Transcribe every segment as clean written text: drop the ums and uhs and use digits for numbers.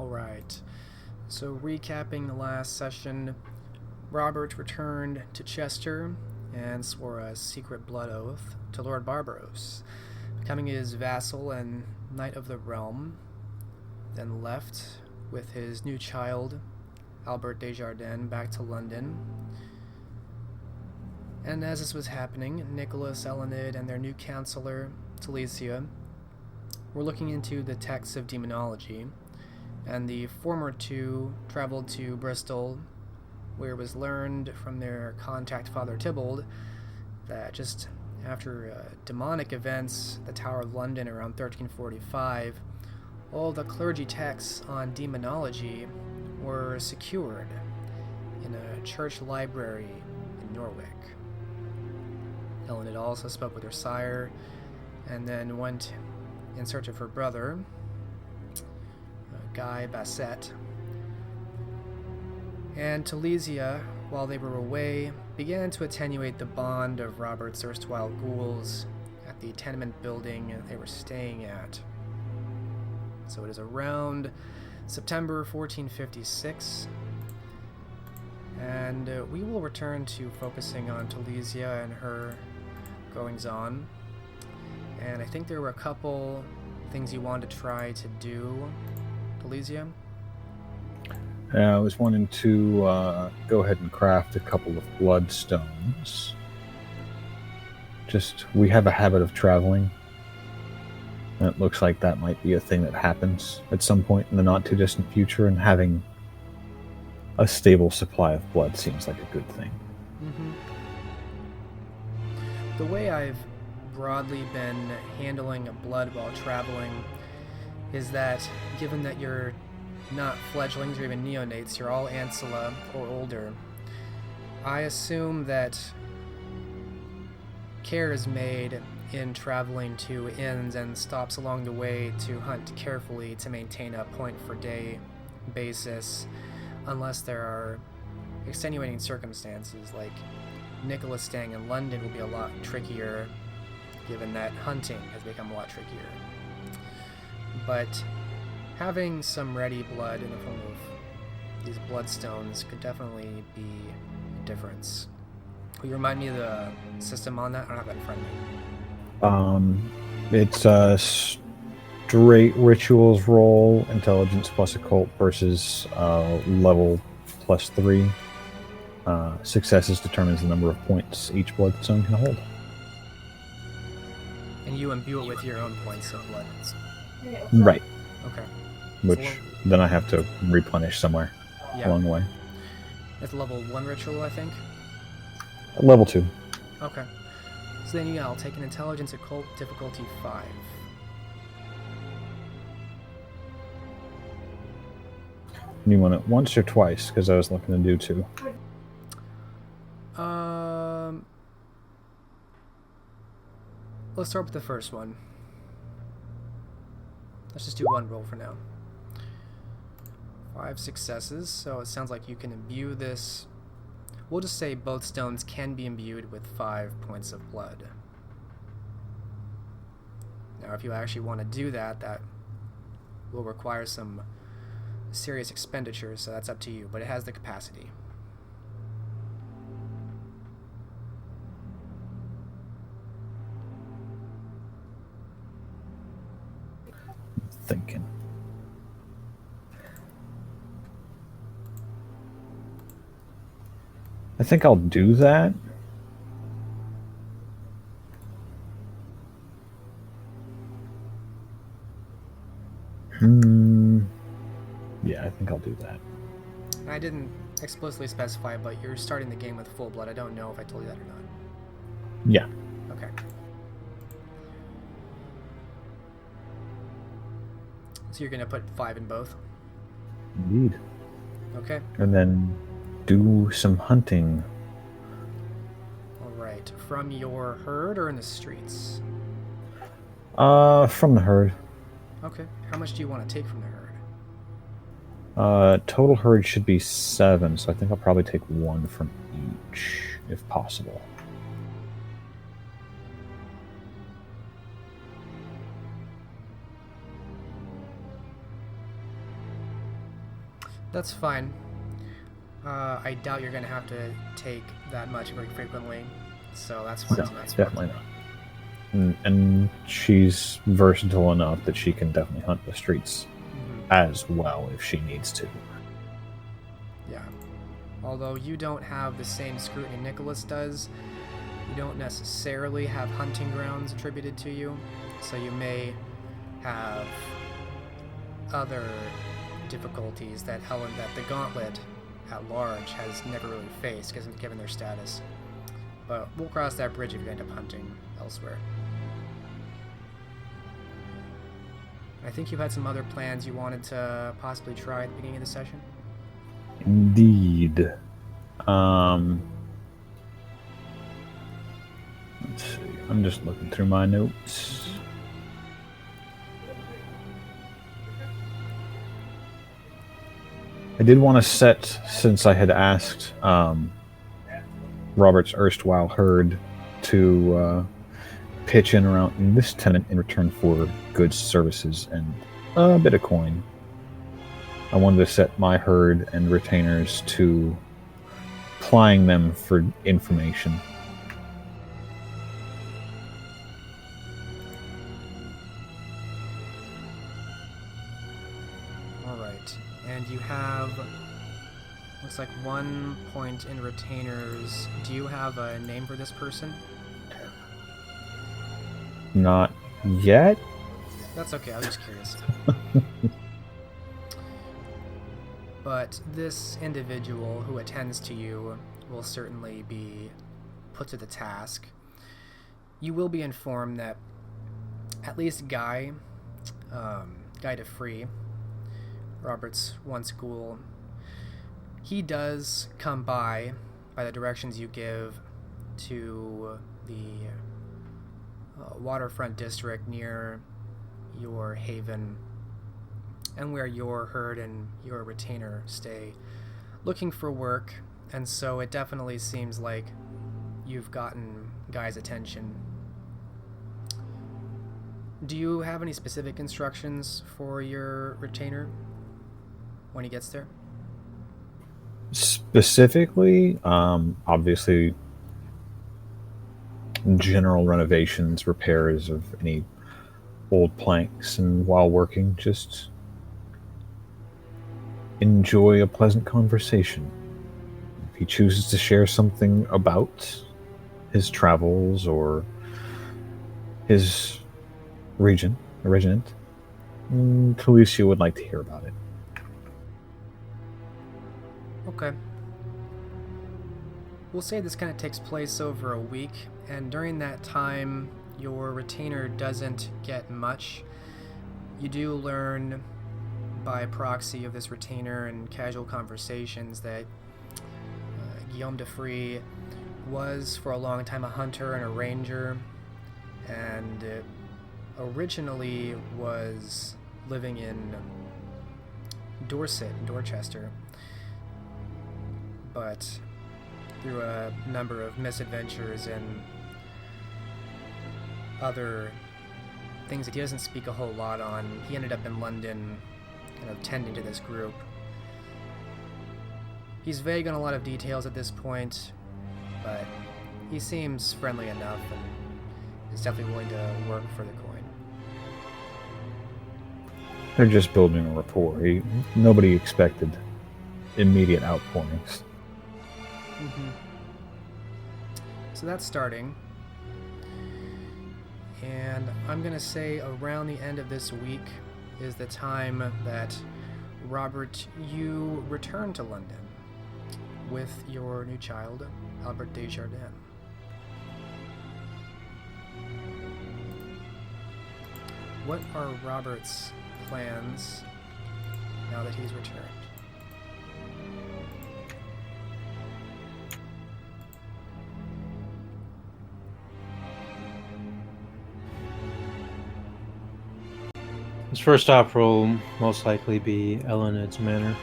Alright, so recapping the last session, Robert returned to Chester and swore a secret blood oath to Lord Barbaros, becoming his vassal and knight of the realm, then left with his new child, Albert Desjardins, back to London. And as this was happening, Nicholas, Elenid, and their new counselor, Talisia, were looking into the texts of demonology, and the former two traveled to Bristol, where it was learned from their contact Father Tybalt that just after demonic events, the Tower of London around 1345, all the clergy texts on demonology were secured in a church library in Norwich. Elenid also spoke with her sire, and then went in search of her brother, Guy Basset. And Talisia, while they were away, began to attenuate the bond of Robert's erstwhile ghouls at the tenement building they were staying at. So it is around September 1456, and we will return to focusing on Talisia and her goings-on. And I think there were a couple things you wanted to try to do, Talisia? I was wanting to go ahead and craft a couple of bloodstones. We have a habit of traveling, and it looks like that might be a thing that happens at some point in the not-too-distant future, and having a stable supply of blood seems like a good thing. Mm-hmm. The way I've broadly been handling blood while traveling is that, given that you're not fledglings or even neonates, you're all ancilla or older, I assume that care is made in traveling to inns and stops along the way to hunt carefully to maintain a point-for-day basis, unless there are extenuating circumstances, like Nicholas staying in London will be a lot trickier, given that hunting has become a lot trickier. But having some ready blood in the form of these bloodstones could definitely be a difference. Will you remind me of the system on that? I don't have that in front of me. It's a straight rituals roll, intelligence plus occult versus level plus 3. Successes determines the number of points each bloodstone can hold. And you imbue it with your own points of blood. Right. Okay. Which then I have to replenish somewhere along the way. It's level 1 ritual, I think? Level 2. Okay. So then, yeah, I'll take an intelligence occult difficulty 5. You want it once or twice? Because I was looking to do 2. Let's start with the first one. Let's just do 1 roll for now. 5 successes, so it sounds like you can imbue this. We'll just say both stones can be imbued with 5 points of blood. Now, if you actually want to do that, that will require some serious expenditures, so that's up to you, but it has the capacity. Thinking. I think I'll do that. Yeah, I think I'll do that. I didn't explicitly specify, but you're starting the game with full blood. I don't know if I told you that or not. Yeah. Okay. So you're going to put 5 in both? Indeed. Okay. And then do some hunting. Alright. From your herd or in the streets? From the herd. Okay. How much do you want to take from the herd? Total herd should be 7, so I think I'll probably take 1 from each, if possible. That's fine. I doubt you're going to have to take that much very frequently, so that's fine. No, to me. definitely not. And she's versatile enough that she can definitely hunt the streets as well if she needs to. Yeah. Although you don't have the same scrutiny Nicholas does, you don't necessarily have hunting grounds attributed to you, so you may have other difficulties that the Gauntlet at large has never really faced, given their status. But we'll cross that bridge if you end up hunting elsewhere. I think you had some other plans you wanted to possibly try at the beginning of the session. Indeed. Let's see. I'm just looking through my notes. I did want to set, since I had asked Robert's erstwhile herd to pitch in around this tenant in return for goods, services, and a bit of coin. I wanted to set my herd and retainers to plying them for information. Alright, and you have, looks like 1 point in retainers. Do you have a name for this person? Not yet. That's okay, I was just curious. But this individual who attends to you will certainly be put to the task. You will be informed that at least Guy DeFree, Robert's once ghoul, he does come by the directions you give to the waterfront district near your haven and where your herd and your retainer stay, looking for work, and so it definitely seems like you've gotten Guy's attention. Do you have any specific instructions for your retainer when he gets there? Specifically, obviously, general renovations, repairs of any old planks, and while working, just enjoy a pleasant conversation. If he chooses to share something about his travels or his regiment, Talisia would like to hear about it. Okay. We'll say this kind of takes place over a week, and during that time, your retainer doesn't get much. You do learn by proxy of this retainer and casual conversations that Guillaume DeFree was for a long time a hunter and a ranger, and originally was living in Dorchester, but through a number of misadventures and other things that he doesn't speak a whole lot on, he ended up in London kind of tending to this group. He's vague on a lot of details at this point, but he seems friendly enough and is definitely willing to work for the coin. They're just building a rapport. Nobody expected immediate outpourings. So that's starting. And I'm going to say around the end of this week is the time that, Robert, you return to London with your new child, Albert Desjardins. What are Robert's plans now that he's returned? His first stop will most likely be Elenid's Manor.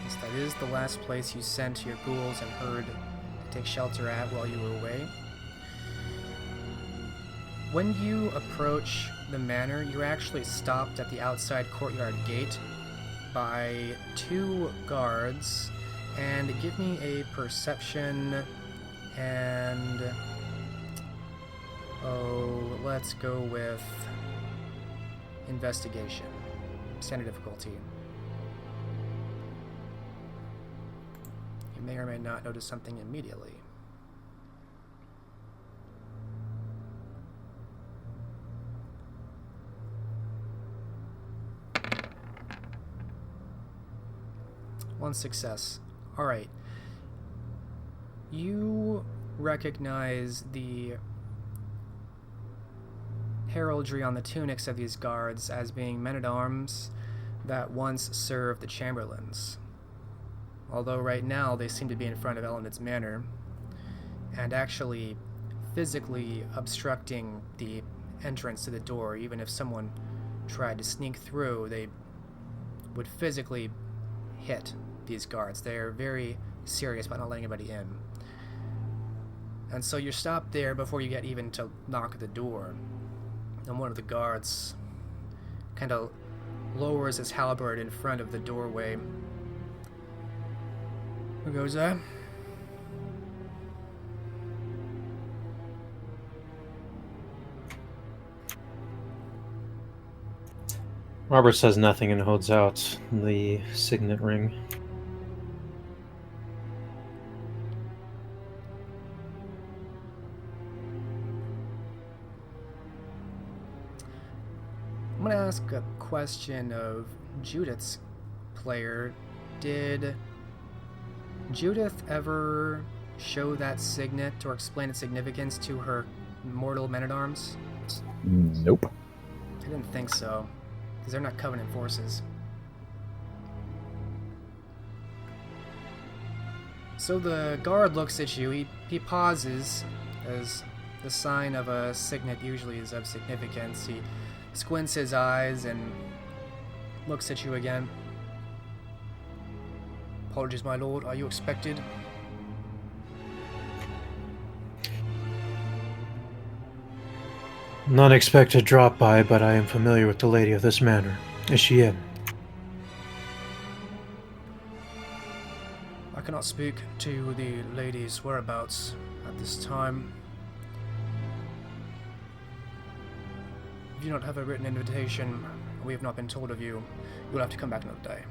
Yes, that is the last place you sent your ghouls and herd to take shelter at while you were away. When you approach the manor, you're actually stopped at the outside courtyard gate by 2 guards. And give me a perception and... oh, let's go with investigation. Standard difficulty. You may or may not notice something immediately. One success. Alright. You recognize the heraldry on the tunics of these guards as being men-at-arms that once served the chamberlains. Although right now they seem to be in front of Elenid's manor and actually physically obstructing the entrance to the door. Even if someone tried to sneak through, they would physically hit these guards. They're very serious about not letting anybody in. And so you're stopped there before you get even to knock at the door. And one of the guards kind of lowers his halberd in front of the doorway. Who goes there? Robert says nothing and holds out the signet ring. I'm going to ask a question of Judith's player. Did Judith ever show that signet or explain its significance to her mortal men-at-arms? Nope. I didn't think so, because they're not Covenant forces. So the guard looks at you. He pauses, as the sign of a signet usually is of significance. He squints his eyes and looks at you again. Apologies, my lord. Are you expected? Not expected drop by, but I am familiar with the lady of this manor. Is she in? I cannot speak to the lady's whereabouts at this time. If you do not have a written invitation, we have not been told of you, you'll have to come back another day.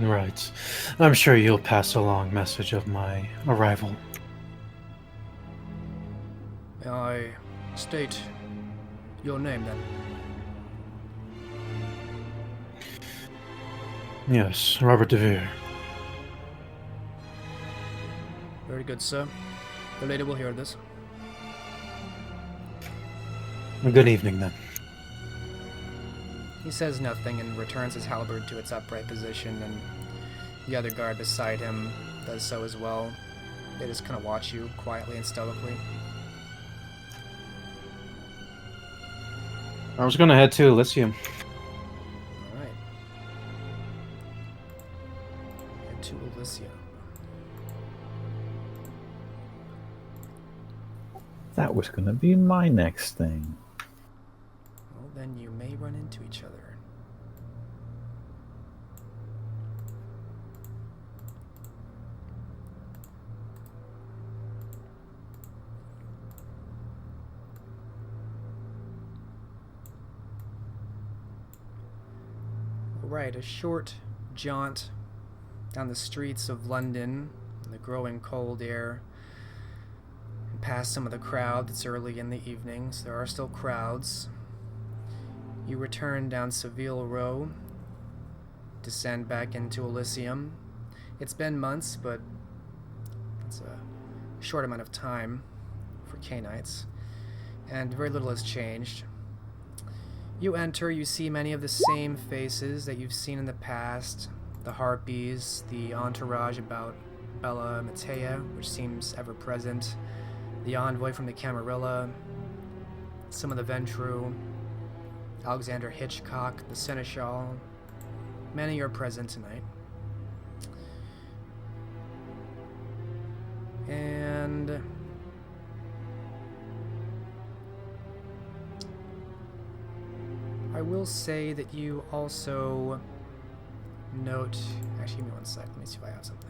Right. I'm sure you'll pass along message of my arrival. May I state your name then? Yes, Robert DeVere. Very good, sir. The lady will hear this. Good evening, then. He says nothing and returns his halberd to its upright position, and the other guard beside him does so as well. They just kind of watch you quietly and stoically. I was going to head to Elysium. Alright. Head to Elysium. That was going to be my next thing. Well, then you may run into each other. Right, a short jaunt down the streets of London in the growing cold air, and past some of the crowd. It's early in the evenings. There are still crowds. You return down Seville Row, descend back into Elysium. It's been months, but it's a short amount of time for Canaanites, and very little has changed. You enter, you see many of the same faces that you've seen in the past. The harpies, the entourage about Bella Matea, which seems ever present, the envoy from the Camarilla, some of the Ventru, Alexander Hitchcock, the Seneschal, many are present tonight. And I will say that you also note... Actually, give me one sec. Let me see if I have something.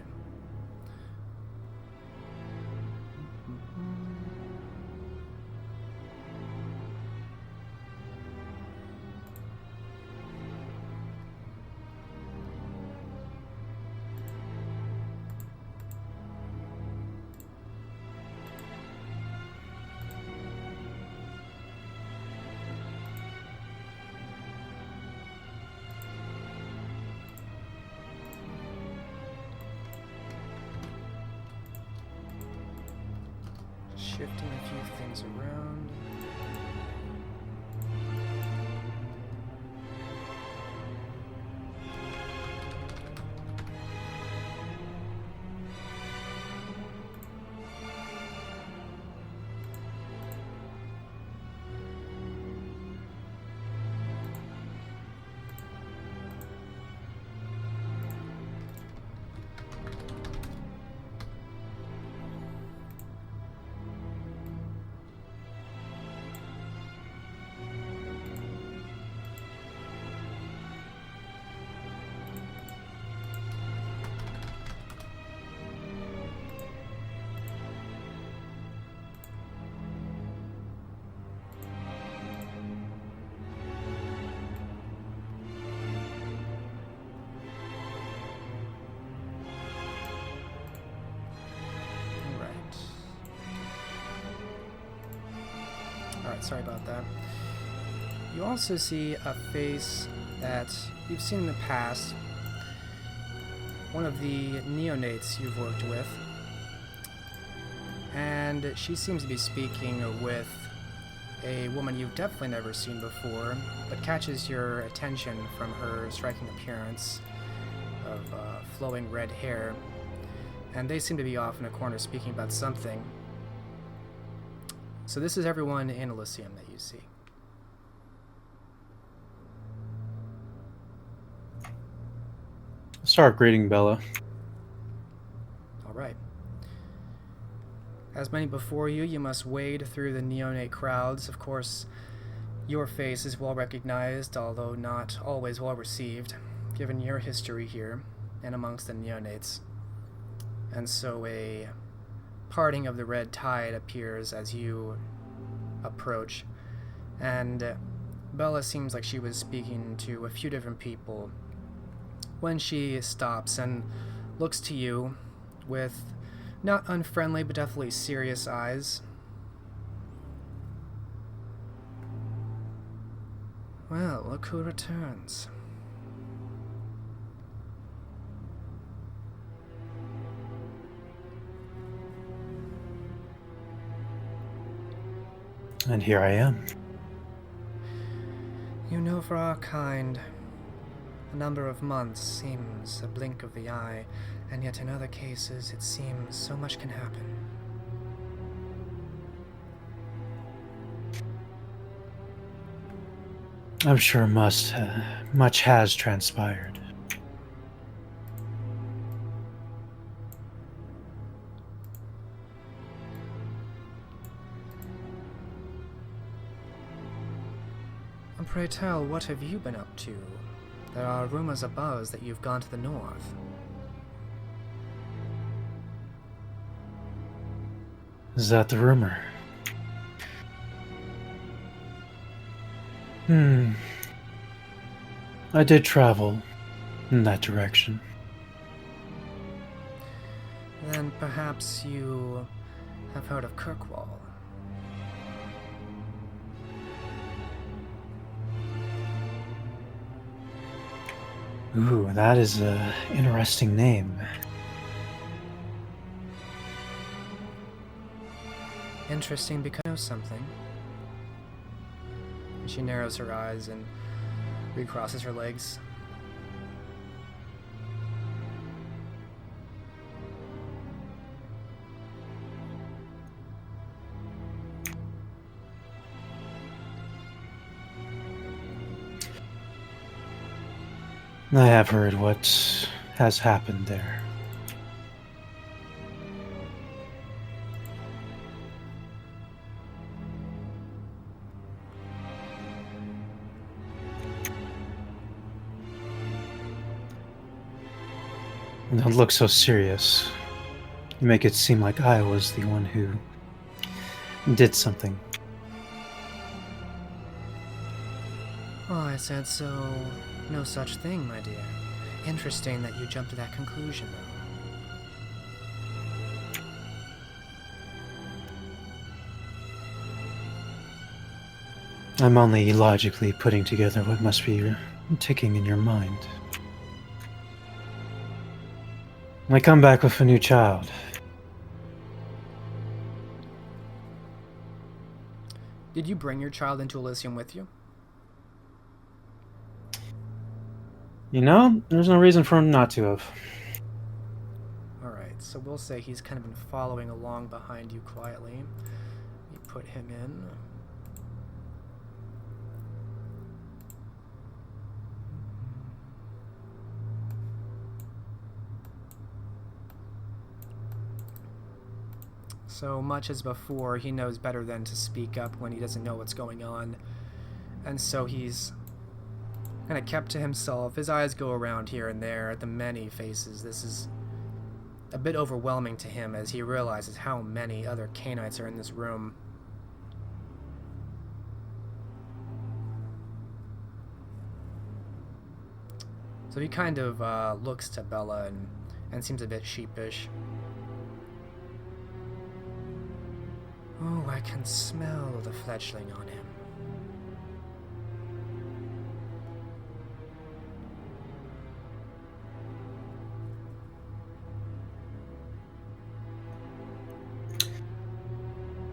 Shifting a few things around. Alright, sorry about that. You also see a face that you've seen in the past. One of the neonates you've worked with. And she seems to be speaking with a woman you've definitely never seen before, but catches your attention from her striking appearance of flowing red hair. And they seem to be off in a corner speaking about something. So this is everyone in Elysium that you see. Start greeting Bella. Alright. As many before you, you must wade through the neonate crowds. Of course, your face is well recognized, although not always well received, given your history here and amongst the neonates. And so a parting of the red tide appears as you approach, and Bella seems like she was speaking to a few different people when she stops and looks to you with not unfriendly but definitely serious eyes. Well, look who returns. And here I am. You know, for our kind, a number of months seems a blink of the eye, and yet in other cases it seems so much can happen. I'm sure much has transpired. And pray tell, what have you been up to? There are rumors abuzz that you've gone to the north. Is that the rumor? I did travel in that direction. Then perhaps you have heard of Kirkwall. Ooh, that is an interesting name. Interesting because you know something. She narrows her eyes and recrosses her legs. I have heard what has happened there. Don't look so serious. You make it seem like I was the one who did something. Oh, I said so. No such thing, my dear. Interesting that you jumped to that conclusion, though. I'm only logically putting together what must be ticking in your mind. I come back with a new child. Did you bring your child into Elysium with you? You know, there's no reason for him not to have. Alright, so we'll say he's kind of been following along behind you quietly. You put him in. So much as before, he knows better than to speak up when he doesn't know what's going on. And so he's kind of kept to himself. His eyes go around here and there at the many faces. This is a bit overwhelming to him as he realizes how many other Canaanites are in this room. So he kind of looks to Bella and seems a bit sheepish. Oh, I can smell the fledgling on him.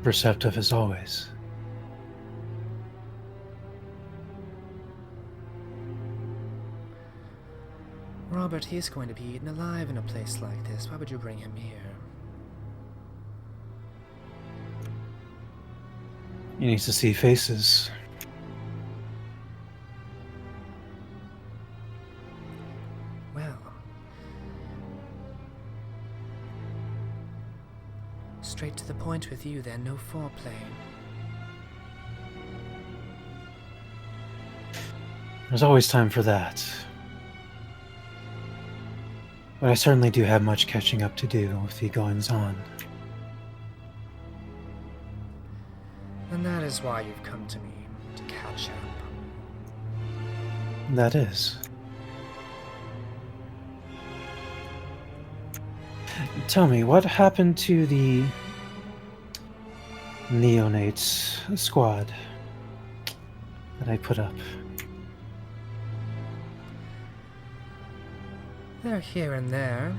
Perceptive as always. Robert, he's going to be eaten alive in a place like this. Why would you bring him here? He needs to see faces. Well, straight to the point with you then, no foreplay. There's always time for that. But I certainly do have much catching up to do with the goings-on. And that is why you've come to me, to catch up. That is. Tell me, what happened to the neonates squad that I put up? They're here and there.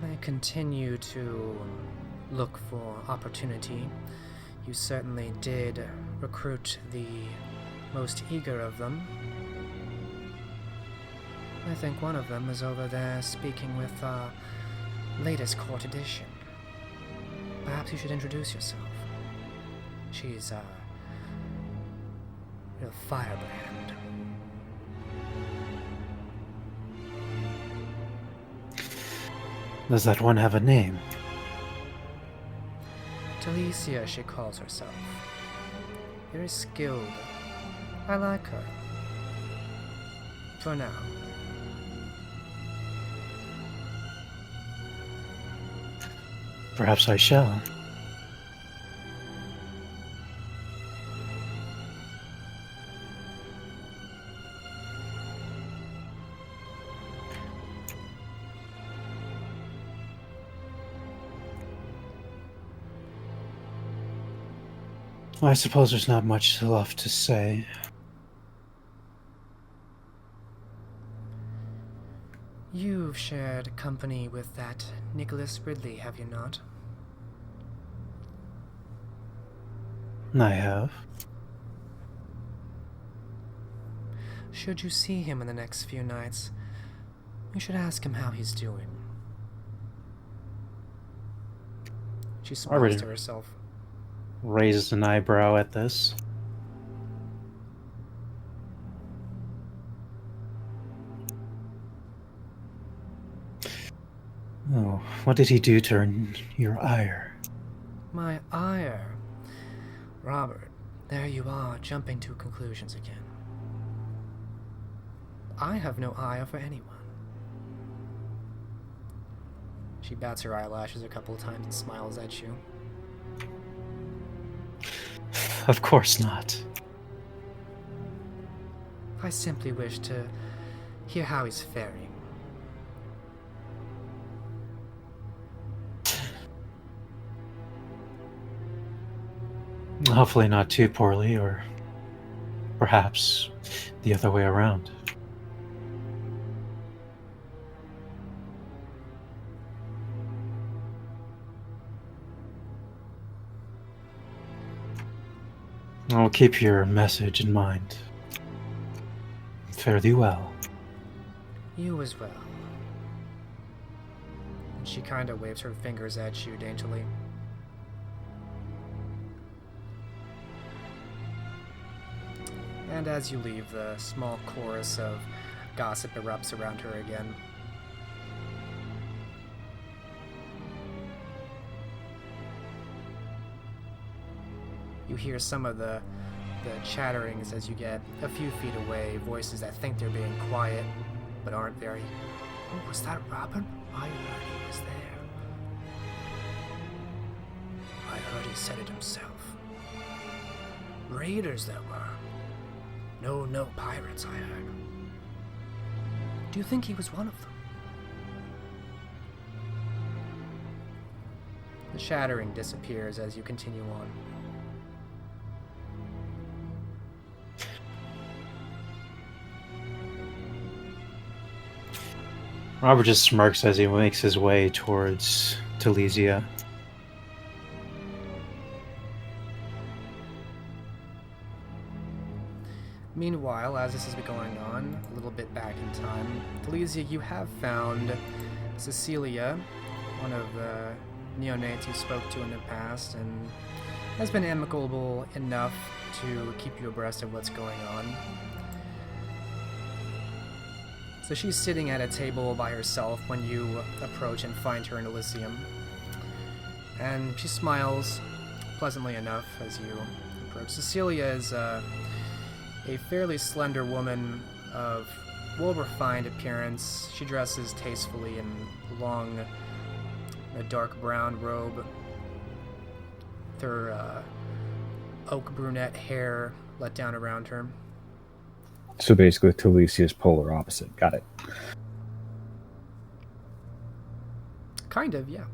They continue to look for opportunity. You certainly did recruit the most eager of them. I think one of them is over there speaking with our latest court edition. Perhaps you should introduce yourself. She's a real firebrand. Does that one have a name? Talisia, she calls herself. Very skilled. I like her. For now. Perhaps I shall. I suppose there's not much left to say. You've shared company with that Nicholas Ridley, have you not? I have. Should you see him in the next few nights, you should ask him how he's doing. She smiles Already. to herself. Raised an eyebrow at this. Oh, what did he do to earn your ire? My ire. Robert, there you are, jumping to conclusions again. I have no ire for anyone. She bats her eyelashes a couple of times and smiles at you. Of course not. I simply wish to hear how he's faring. Hopefully not too poorly, or perhaps the other way around. I'll keep your message in mind. Fare thee well. You as well. And she kind of waves her fingers at you daintily. And as you leave, the small chorus of gossip erupts around her again. You hear some of the chatterings as you get a few feet away, voices that think they're being quiet, but aren't very. Oh, was that Robin? I heard he was there. I heard he said it himself. Raiders there were. No pirates, I heard. Do you think he was one of them? The shattering disappears as you continue on. Robert just smirks as he makes his way towards Talisia. Meanwhile, as this has been going on, a little bit back in time, Talisia, you have found Cecilia, one of the neonates you spoke to in the past, and has been amicable enough to keep you abreast of what's going on. So she's sitting at a table by herself when you approach and find her in Elysium. And she smiles pleasantly enough as you approach. Cecilia is a fairly slender woman of well-refined appearance. She dresses tastefully in a dark brown robe, with her oak brunette hair let down around her. So basically, Talisia's polar opposite. Got it. Kind of, yeah.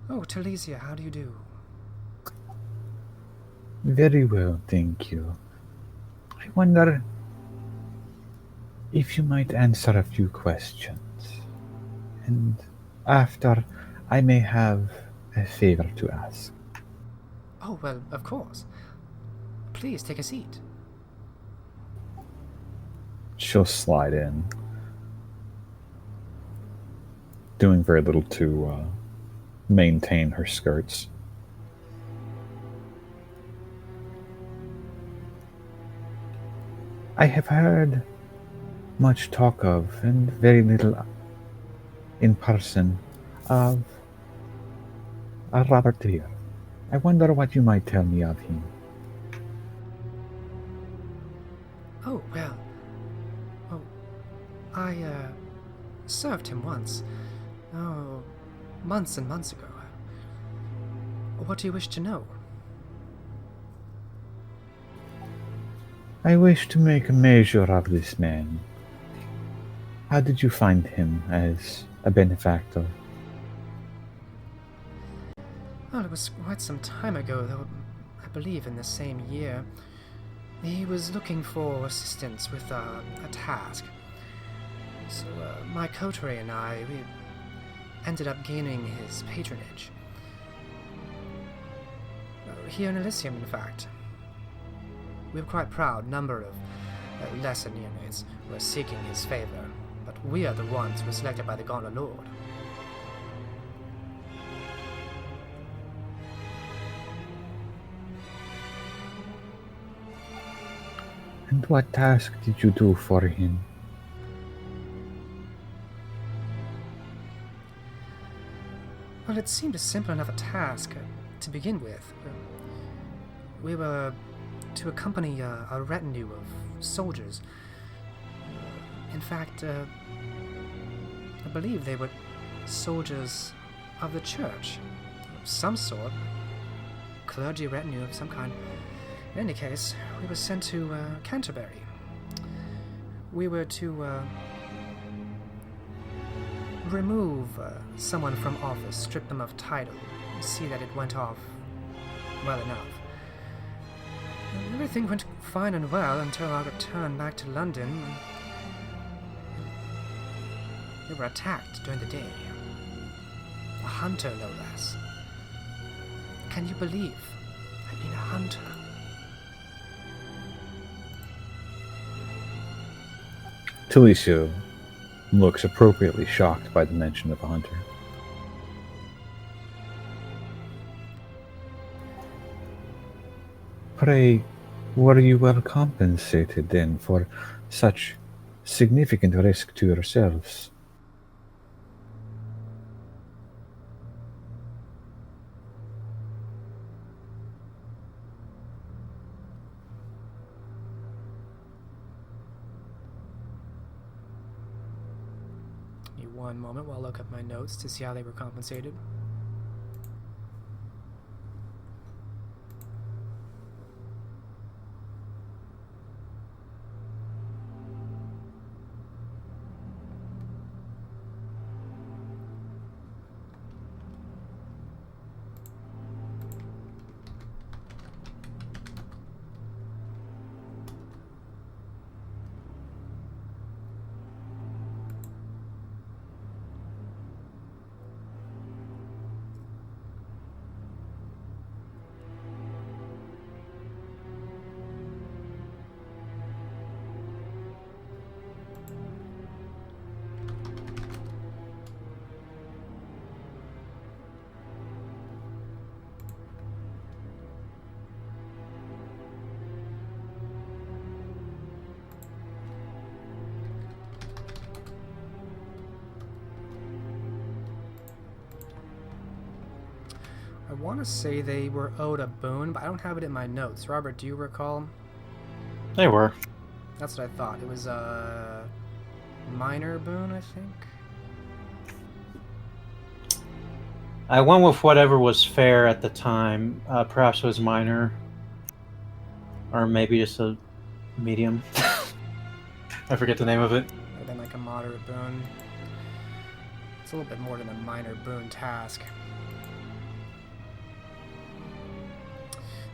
Oh, Talisia, how do you do? Very well, thank you. I wonder if you might answer a few questions. And after, I may have a favor to ask. Oh, well, of course. Please, take a seat. She'll slide in, doing very little to maintain her skirts. I have heard much talk of, and very little in person, of Robert here. I wonder what you might tell me of him. Oh, well. Oh, I, served him once. Oh, months and months ago. What do you wish to know? I wish to make a measure of this man. How did you find him as a benefactor? Well, it was quite some time ago, though I believe in the same year. He was looking for assistance with a task. So my coterie and I, we ended up gaining his patronage. Here in Elysium, in fact. We were quite proud. Number of lesser neonates were seeking his favor, but we are the ones who were selected by the Gauntlet Lord. And what task did you do for him? Well, it seemed a simple enough a task to begin with. We were to accompany a retinue of soldiers. In fact, I believe they were soldiers of the church, of some sort, clergy retinue of some kind. In any case, we were sent to Canterbury. We were to remove someone from office, strip them of title, see that it went off well enough. And everything went fine and well until our return back to London. We were attacked during the day. A hunter, no less. Can you believe? I mean, a hunter. Talisia looks appropriately shocked by the mention of a hunter. Pray, were you well compensated then for such significant risk to yourselves? Give me one moment while I look up my notes to see how they were compensated. I want to say they were owed a boon, but I don't have it in my notes. Robert, do you recall? They were. That's what I thought. It was a minor boon, I think. I went with whatever was fair at the time. Perhaps it was minor. Or maybe just a medium. I forget the name of it. Would have been like a moderate boon. It's a little bit more than a minor boon task.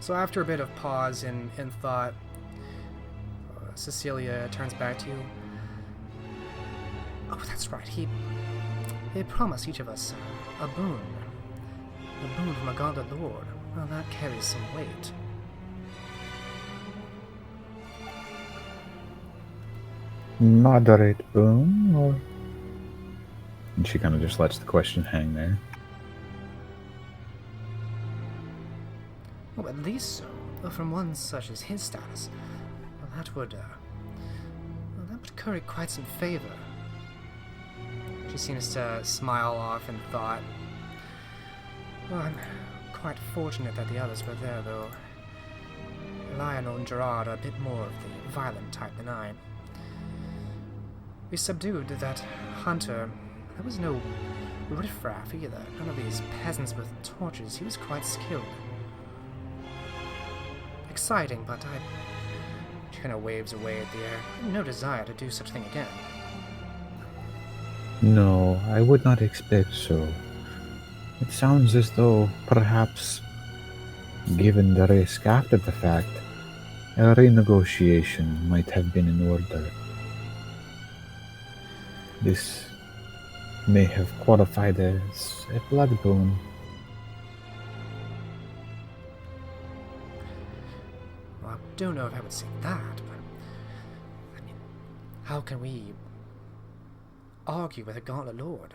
So after a bit of pause and thought, Cecilia turns back to you. Oh, that's right. He promised each of us a boon. A boon from a gauntlet lord. Well, that carries some weight. Moderate boon, or? And she kind of just lets the question hang there. Well, at least so. Though from one such as his status, well, that would curry quite some favor. She seems to smile off in thought. Well, I'm quite fortunate that the others were there, though. Lionel and Gerard are a bit more of the violent type than I. We subdued that hunter. There was no riffraff either. None of these peasants with torches. He was quite skilled. Exciting, but she kind of waves away at the air. No desire to do such thing again. No, I would not expect so. It sounds as though, perhaps, given the risk after the fact, a renegotiation might have been in order. This may have qualified as a blood boon. Well, I don't know if I would say that, but I mean, how can we argue with a gauntlet lord?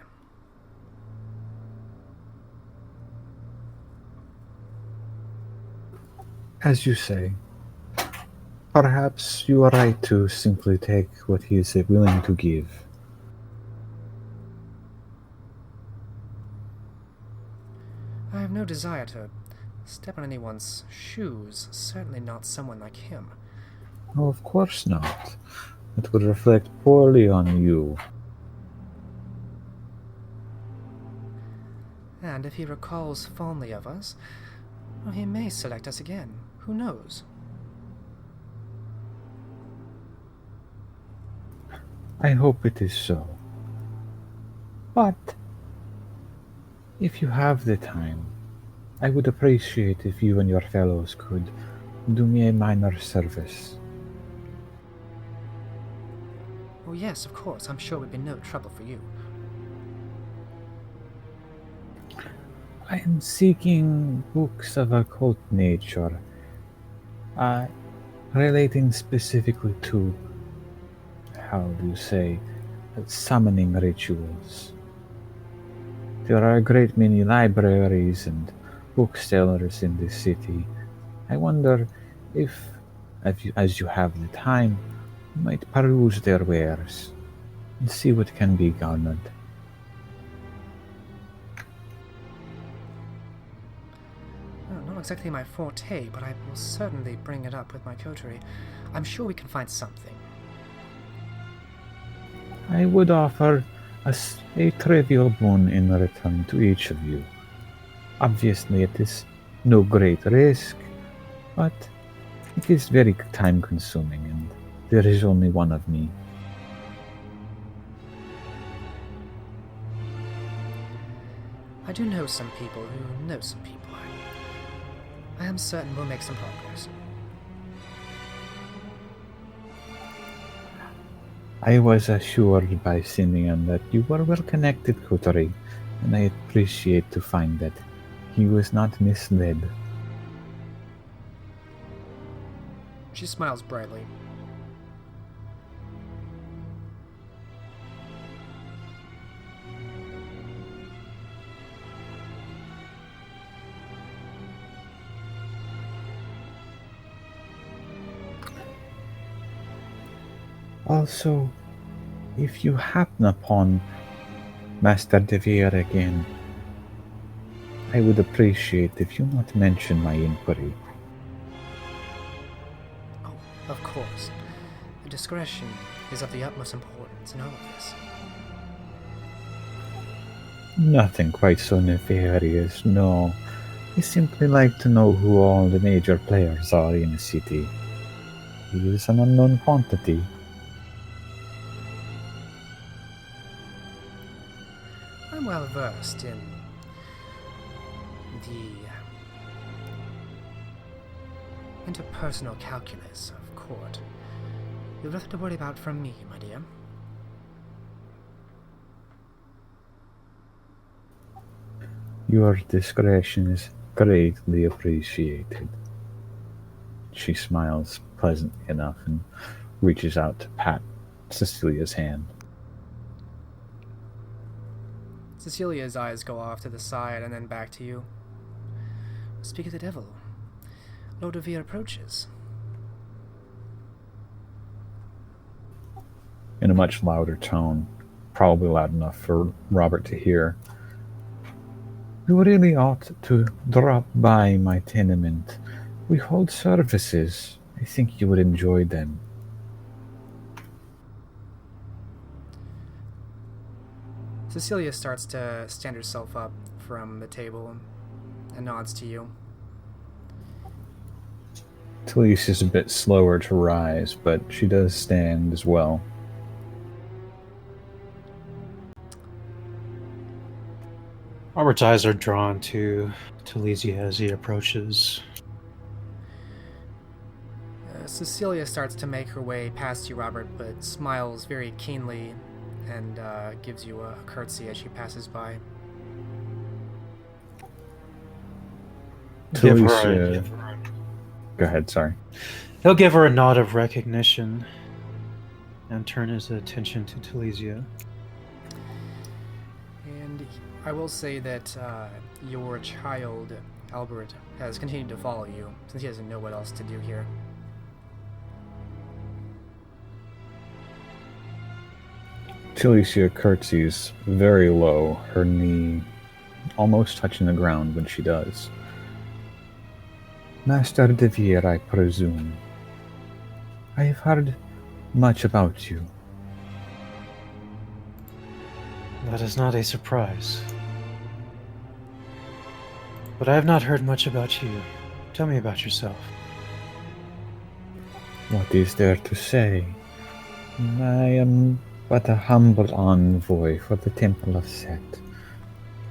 As you say, Perhaps you are right to simply take what he is willing to give. I have no desire to step on anyone's shoes, certainly not someone like him. Oh, of course not. It would reflect poorly on you. And if he recalls fondly of us, well, he may select us again. Who knows? I hope it is so. But if you have the time, I would appreciate if you and your fellows could do me a minor service. Oh yes, of course. I'm sure it would be no trouble for you. I am seeking books of occult nature, relating specifically to, how do you say, summoning rituals. There are a great many libraries and booksellers in this city. I wonder if, as you have the time, you might peruse their wares and see what can be garnered. Well, not exactly my forte, but I will certainly bring it up with my coterie. I'm sure we can find something. I would offer a trivial boon in return to each of you. Obviously, it is no great risk, but it is very time consuming, and there is only one of me. I do know some people who know some people. I am certain we'll make some progress. I was assured by Simeon that you were well connected, coterie, and I appreciate to find that he was not misled. She smiles brightly. Also, if you happen upon Master De Vere again, I would appreciate if you not mention my inquiry. Oh, of course. Discretion is of the utmost importance in all of this. Nothing quite so nefarious, no. I simply like to know who all the major players are in the city. He is an unknown quantity. I'm well versed in the interpersonal calculus of court. You've nothing to worry about from me, my dear. Your discretion is greatly appreciated. She smiles pleasantly enough and reaches out to pat Cecilia's hand. Cecilia's eyes go off to the side and then back to you. Speak of the devil. Lord De Vere approaches. In a much louder tone, probably loud enough for Robert to hear. You really ought to drop by my tenement. We hold services. I think you would enjoy them. Cecilia starts to stand herself up from the table and nods to you. Talisia is a bit slower to rise, but she does stand as well. Robert's eyes are drawn to Talisia as he approaches. Cecilia starts to make her way past you, Robert, but smiles very keenly and gives you a curtsy as she passes by. Talisia... Go ahead, sorry. He'll give her a nod of recognition and turn his attention to Talisia. And I will say that your child, Albert, has continued to follow you, since he doesn't know what else to do here. Talisia curtsies very low, her knee almost touching the ground when she does. Master de Vier, I presume. I have heard much about you. That is not a surprise. But I have not heard much about you. Tell me about yourself. What is there to say? I am but a humble envoy for the Temple of Set,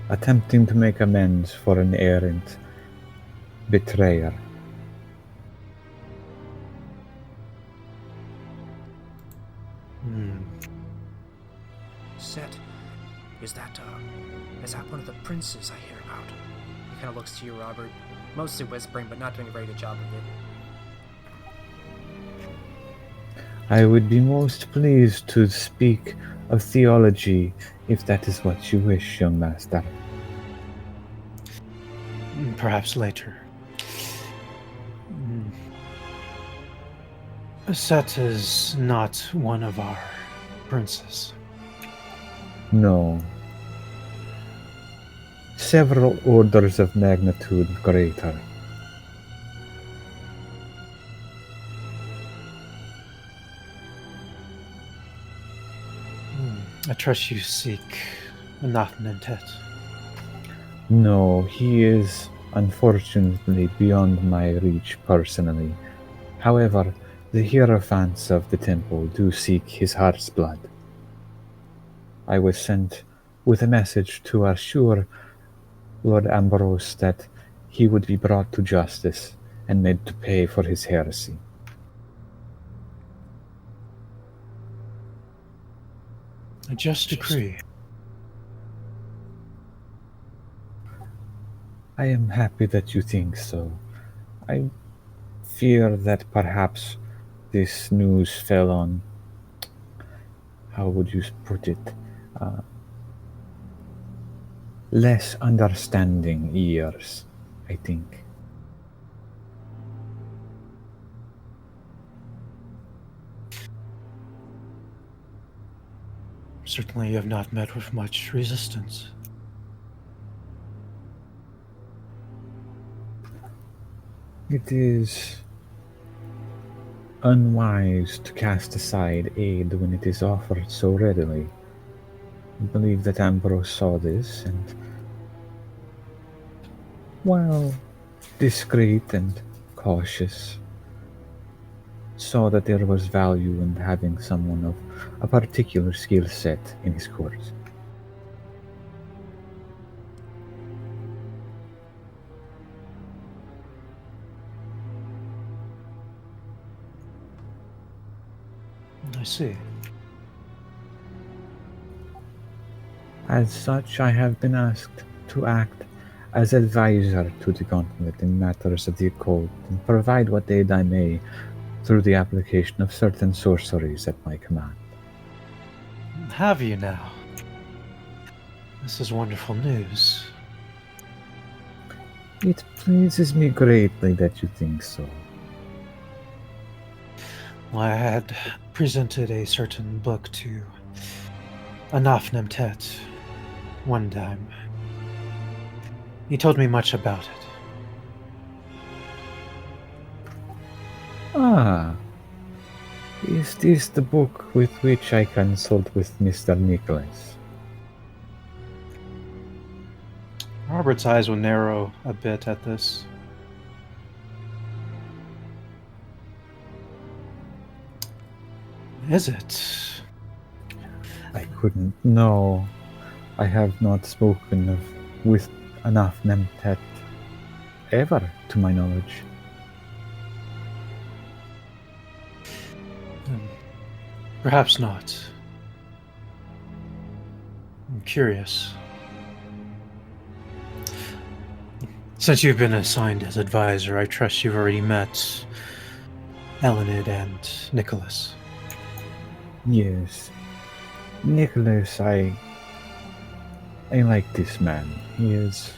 attempting to make amends for an errant betrayer. Set, is that one of the princes I hear about? He kind of looks to you, Robert, mostly whispering, but not doing a very good job of it. I would be most pleased to speak of theology if that is what you wish, young master. Perhaps later. Set is not one of our princes. No. Several orders of magnitude greater. I trust you seek Anafnentet. No, he is unfortunately beyond my reach personally. However, the Hierophants of the temple do seek his heart's blood. I was sent with a message to assure Lord Ambrose that he would be brought to justice and made to pay for his heresy. A just decree. I am happy that you think so. I fear that perhaps this news fell on, how would you put it, less understanding ears, I think. Certainly you have not met with much resistance. It is unwise to cast aside aid when it is offered so readily. I believe that Ambrose saw this and, while discreet and cautious, saw that there was value in having someone of a particular skill set in his court. I see. As such, I have been asked to act as advisor to the Gauntlet in matters of the occult and provide what aid I may through the application of certain sorceries at my command. Have you now? This is wonderful news. It pleases me greatly that you think so. Well, I had presented a certain book to Anafnemtet one time. He told me much about it. Ah, is this the book with which I consult with Mr. Nicholas? Robert's eyes will narrow a bit at this. Is it? I couldn't know. I have not spoken with Anafnemtet ever, to my knowledge. Perhaps not. I'm curious. Since you've been assigned as advisor, I trust you've already met Elenid and Nicholas. Yes. Nicholas, I like this man. He is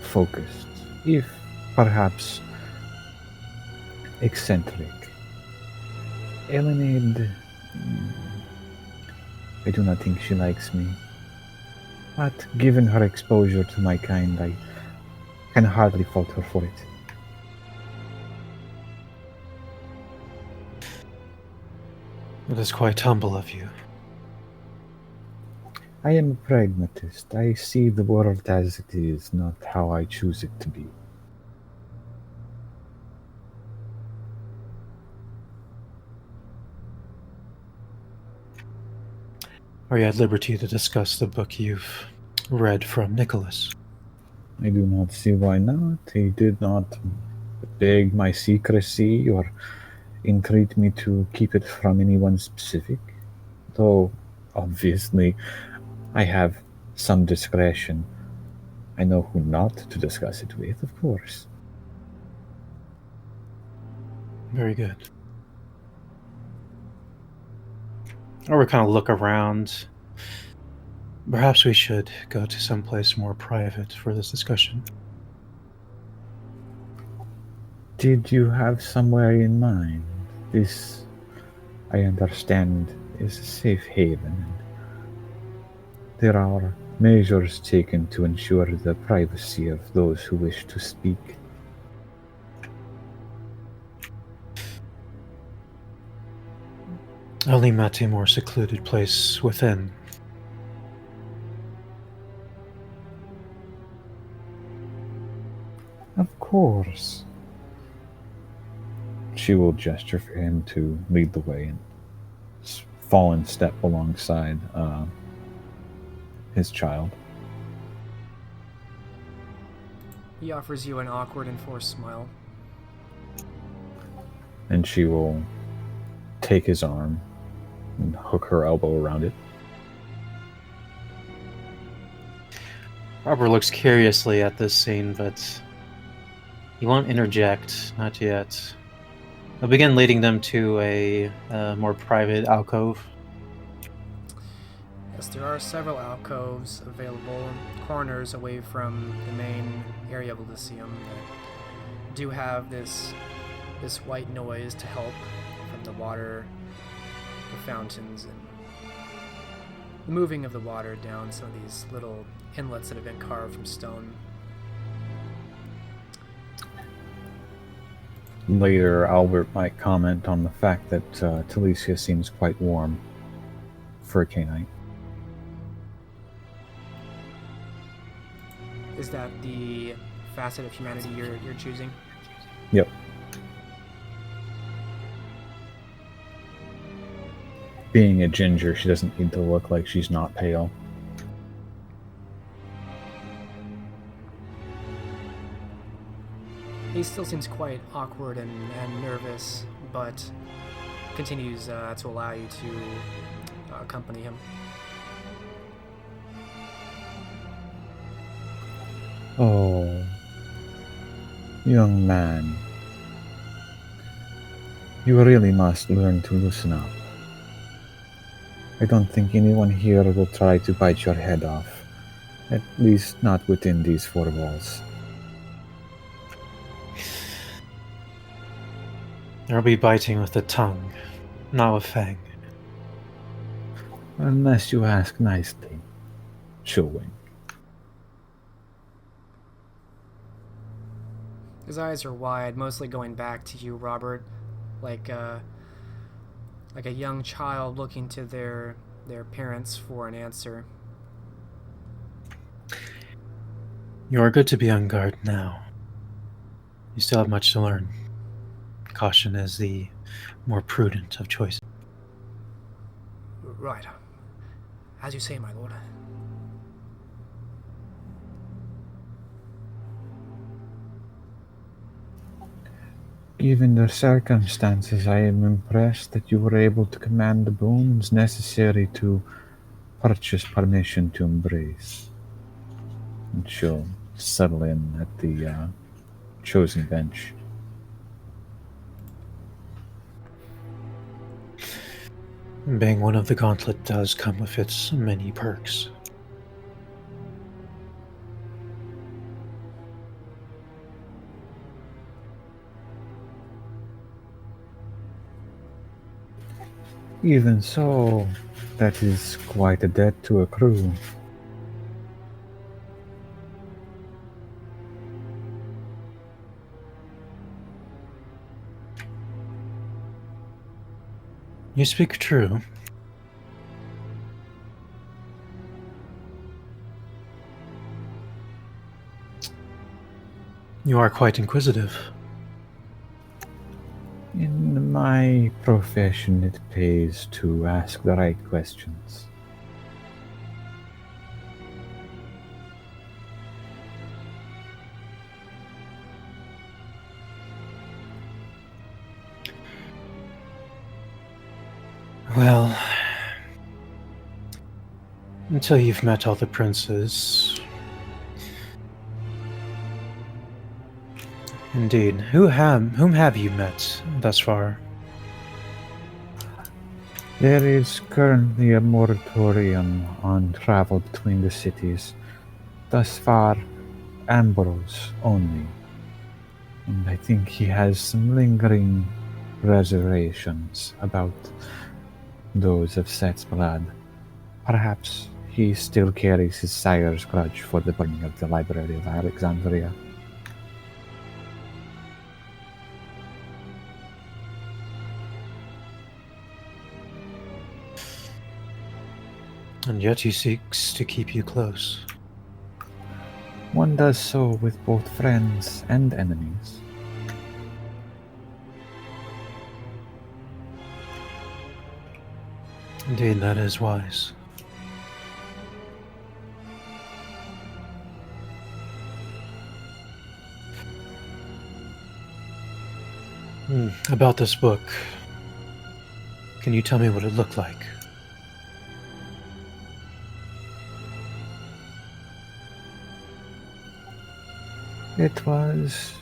focused, if perhaps eccentric. Elenid, I do not think she likes me. But given her exposure to my kind, I can hardly fault her for it. It is quite humble of you. I am a pragmatist. I see the world as it is, not how I choose it to be. Are you at liberty to discuss the book you've read from Nicholas? I do not see why not. He did not beg my secrecy or entreat me to keep it from anyone specific. Though, obviously, I have some discretion. I know who not to discuss it with, of course. Very good. Or we kind of look around. Perhaps we should go to someplace more private for this discussion. Did you have somewhere in mind? This, I understand, is a safe haven, and there are measures taken to ensure the privacy of those who wish to speak. I only met a more secluded place within. Of course. She will gesture for him to lead the way and fall in step alongside his child. He offers you an awkward and forced smile. And she will take his arm and hook her elbow around it. Robert looks curiously at this scene, but he won't interject, not yet. I'll begin leading them to a more private alcove. Yes, there are several alcoves available, corners away from the main area of Elysium that do have this white noise to help from the water, the fountains, and the moving of the water down some of these little inlets that have been carved from stone. Later, Albert might comment on the fact that Talisia seems quite warm for a canine. Is that the facet of humanity you're choosing? Yep. Being a ginger, she doesn't need to look like she's not pale. He still seems quite awkward and nervous, but continues to allow you to accompany him. Oh, young man. You really must learn to loosen up. I don't think anyone here will try to bite your head off. At least not within these four walls. There'll be biting with the tongue, not with fang. Unless you ask nicely. She'll wink. His eyes are wide, mostly going back to you, Robert, like a young child looking to their parents for an answer. You are good to be on guard now. You still have much to learn. Caution is the more prudent of choices. Right. As you say, my lord. Given the circumstances, I am impressed that you were able to command the boons necessary to purchase permission to embrace. And she'll settle in at the chosen bench. Being one of the gauntlet does come with its many perks. Even so, That is quite a debt to accrue. You speak true. You are quite inquisitive. In my profession, it pays to ask the right questions. Well, until you've met all the princes. Indeed. Whom have you met thus far? There is currently a moratorium on travel between the cities. Thus far, Ambrose only. And I think he has some lingering reservations about those of Set's blood. Perhaps he still carries his sire's grudge for the burning of the Library of Alexandria. And yet he seeks to keep you close. One does so with both friends and enemies. Indeed, that is wise. About this book, can you tell me what it looked like? It was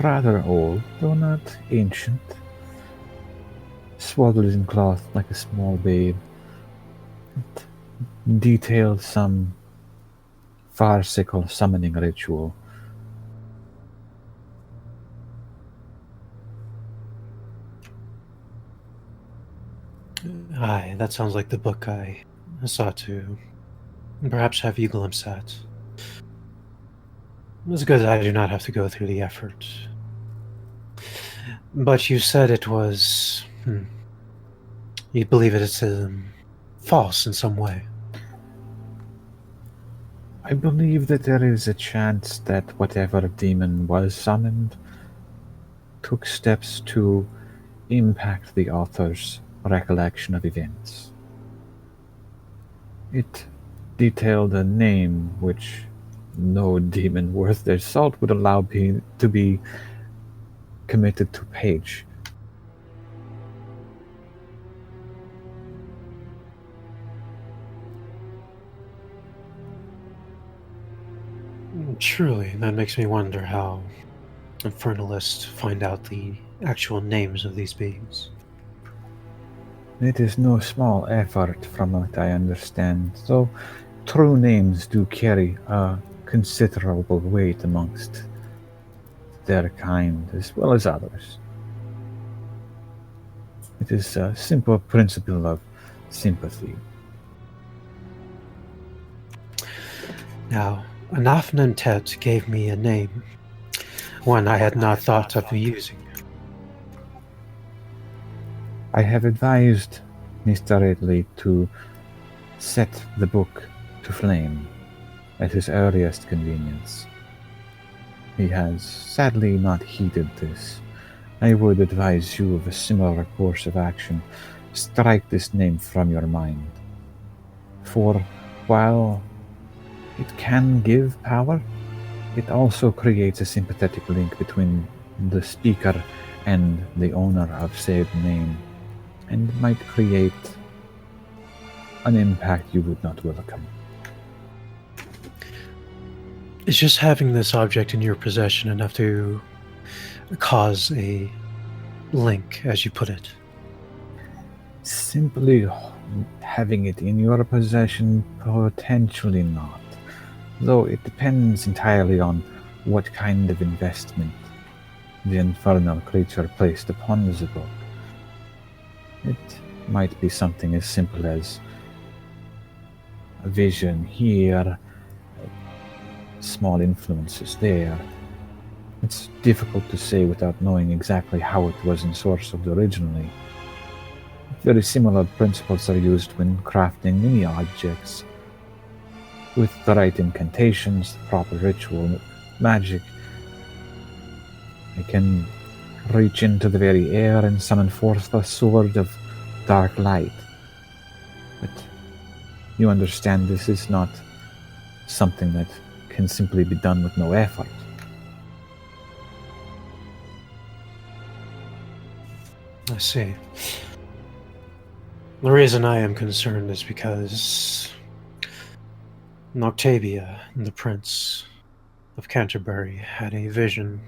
rather old, though not ancient. Swaddled in cloth like a small babe. It detailed some farcical summoning ritual. Aye, that sounds like the book I sought to perhaps have you glimpse at. It's good that I do not have to go through the effort. But you said it was... You believe it is false in some way. I believe that there is a chance that whatever demon was summoned took steps to impact the author's recollection of events. It detailed a name which no demon worth their salt would allow to be committed to page. Truly, that makes me wonder how infernalists find out the actual names of these beings. It is no small effort from what I understand, though true names do carry a considerable weight amongst their kind as well as others. It is a simple principle of sympathy. Now, Anafnantet gave me a name, one I had not thought of using. I have advised Mr. Ridley to set the book to flame at his earliest convenience. He has sadly not heeded this. I would advise you of a similar course of action. Strike this name from your mind. For while it can give power, it also creates a sympathetic link between the speaker and the owner of said name, and might create an impact you would not welcome. Is just having this object in your possession enough to cause a link, as you put it? Simply having it in your possession, potentially not. Though it depends entirely on what kind of investment the infernal creature placed upon the book. It might be something as simple as a vision here, small influences there. It's difficult to say without knowing exactly how it was ensourced originally. Very similar principles are used when crafting many objects. With the right incantations, the proper ritual magic, I can reach into the very air and summon forth a sword of dark light. But you understand this is not something that can simply be done with no effort. I see. The reason I am concerned is because Octavia, the Prince of Canterbury, had a vision,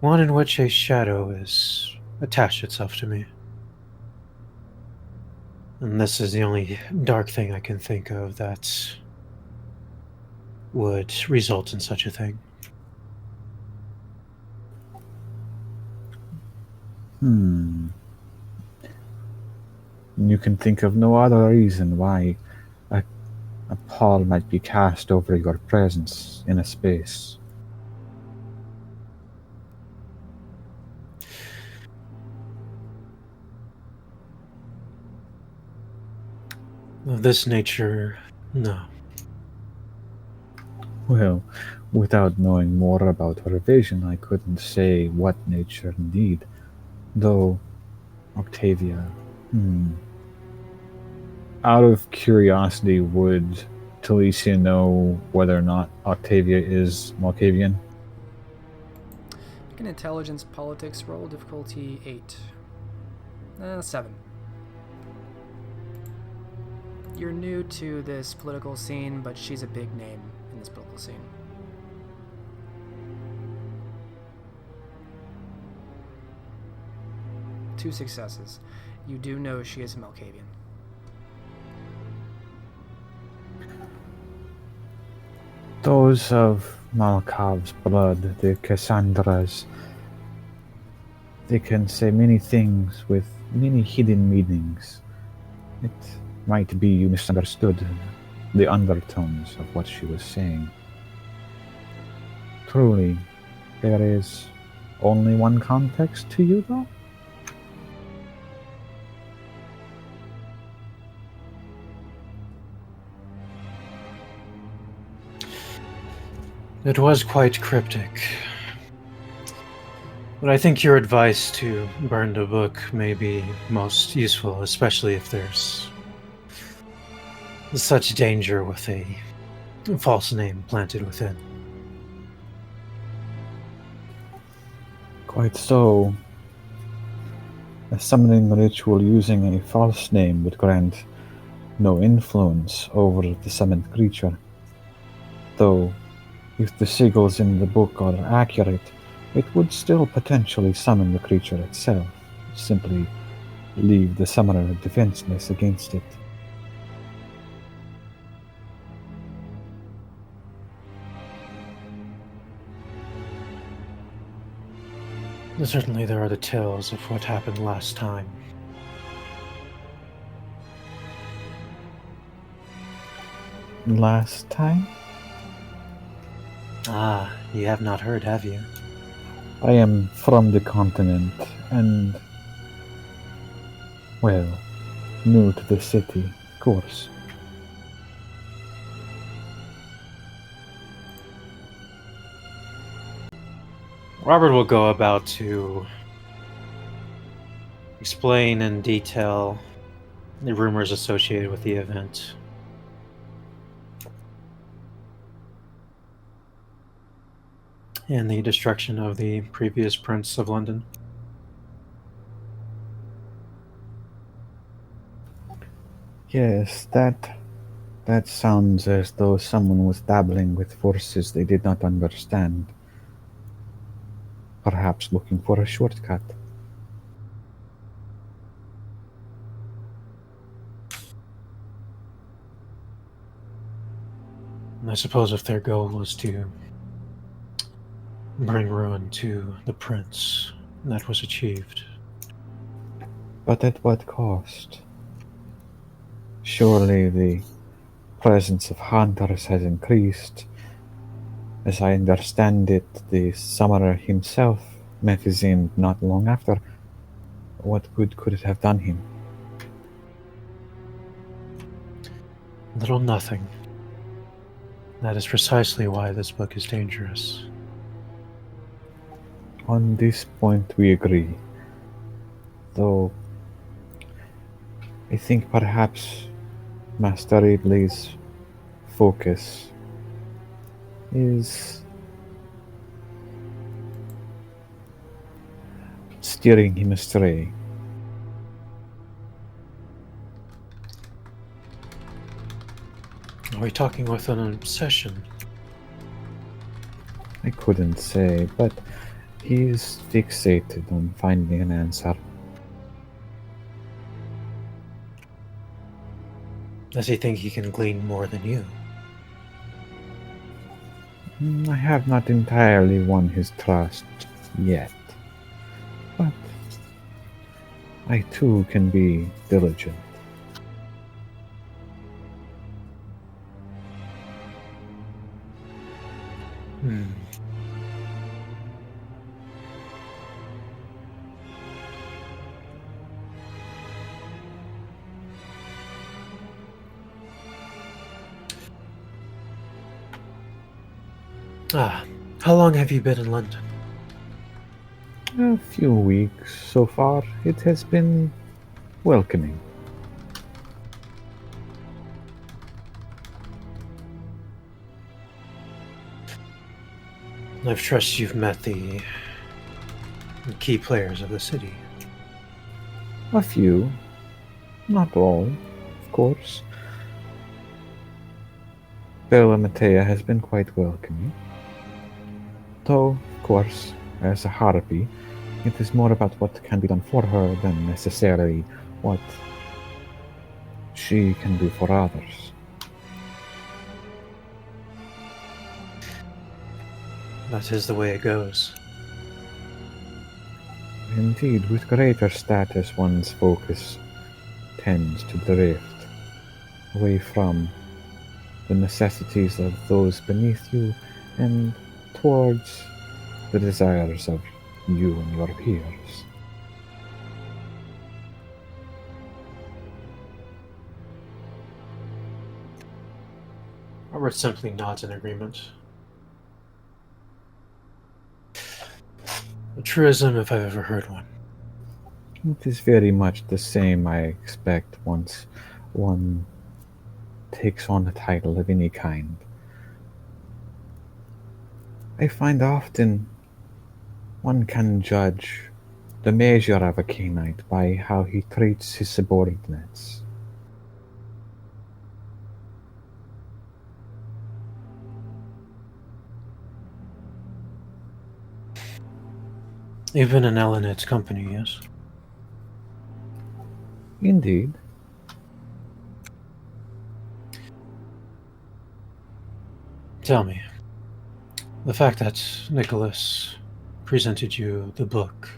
one in which a shadow is attached itself to me. And this is the only dark thing I can think of that would result in such a thing. You can think of no other reason why a pall might be cast over your presence in a space. Of this nature, no. Well, without knowing more about her vision, I couldn't say what nature indeed. Though, Octavia, out of curiosity, would Talisia know whether or not Octavia is Malkavian? Make an intelligence politics roll, difficulty 8. 7. You're new to this political scene, but she's a big name in this political scene. Two successes. You do know she is a Malkavian. Those of Malkov's blood, the Cassandras, they can say many things with many hidden meanings. It might be you misunderstood the undertones of what she was saying. Truly, there is only one context to you, though? It was quite cryptic. But I think your advice to burn the book may be most useful, especially if there's such danger with a false name planted within. Quite so. A summoning ritual using a false name would grant no influence over the summoned creature. Though, if the sigils in the book are accurate, it would still potentially summon the creature itself, simply leave the summoner defenseless against it. Certainly there are the tales of what happened last time. Last time? Ah, you have not heard, have you? I am from the continent, and, well, new to the city, of course. Robert will go about to explain in detail the rumors associated with the event. And the destruction of the previous Prince of London. Yes, that sounds as though someone was dabbling with forces they did not understand. Perhaps looking for a shortcut. And I suppose if their goal was to bring ruin to the prince, that was achieved. But at what cost? Surely the presence of hunters has increased. As I understand it, the summoner himself met his end not long after. What good could it have done him? Little nothing. That is precisely why this book is dangerous. On this point we agree, though I think perhaps Master Ridley's focus is steering him astray. Are we talking with an obsession? I couldn't say, but he is fixated on finding an answer. Does he think he can glean more than you? I have not entirely won his trust yet, but I too can be diligent. Hmm. How long have you been in London? A few weeks so far. It has been welcoming. I trust you've met the key players of the city. A few, not all, of course. Bella Matea has been quite welcoming. Though, of course, as a harpy, it is more about what can be done for her than necessarily what she can do for others. That is the way it goes. Indeed, with greater status, one's focus tends to drift away from the necessities of those beneath you and towards the desires of you and your peers. Robert simply nods in agreement. A truism if I've ever heard one. It is very much the same I expect once one takes on a title of any kind. I find often one can judge the measure of a Cainite by how he treats his subordinates. Even in Elenet's company, yes? Indeed, Tell me, the fact that Nicholas presented you the book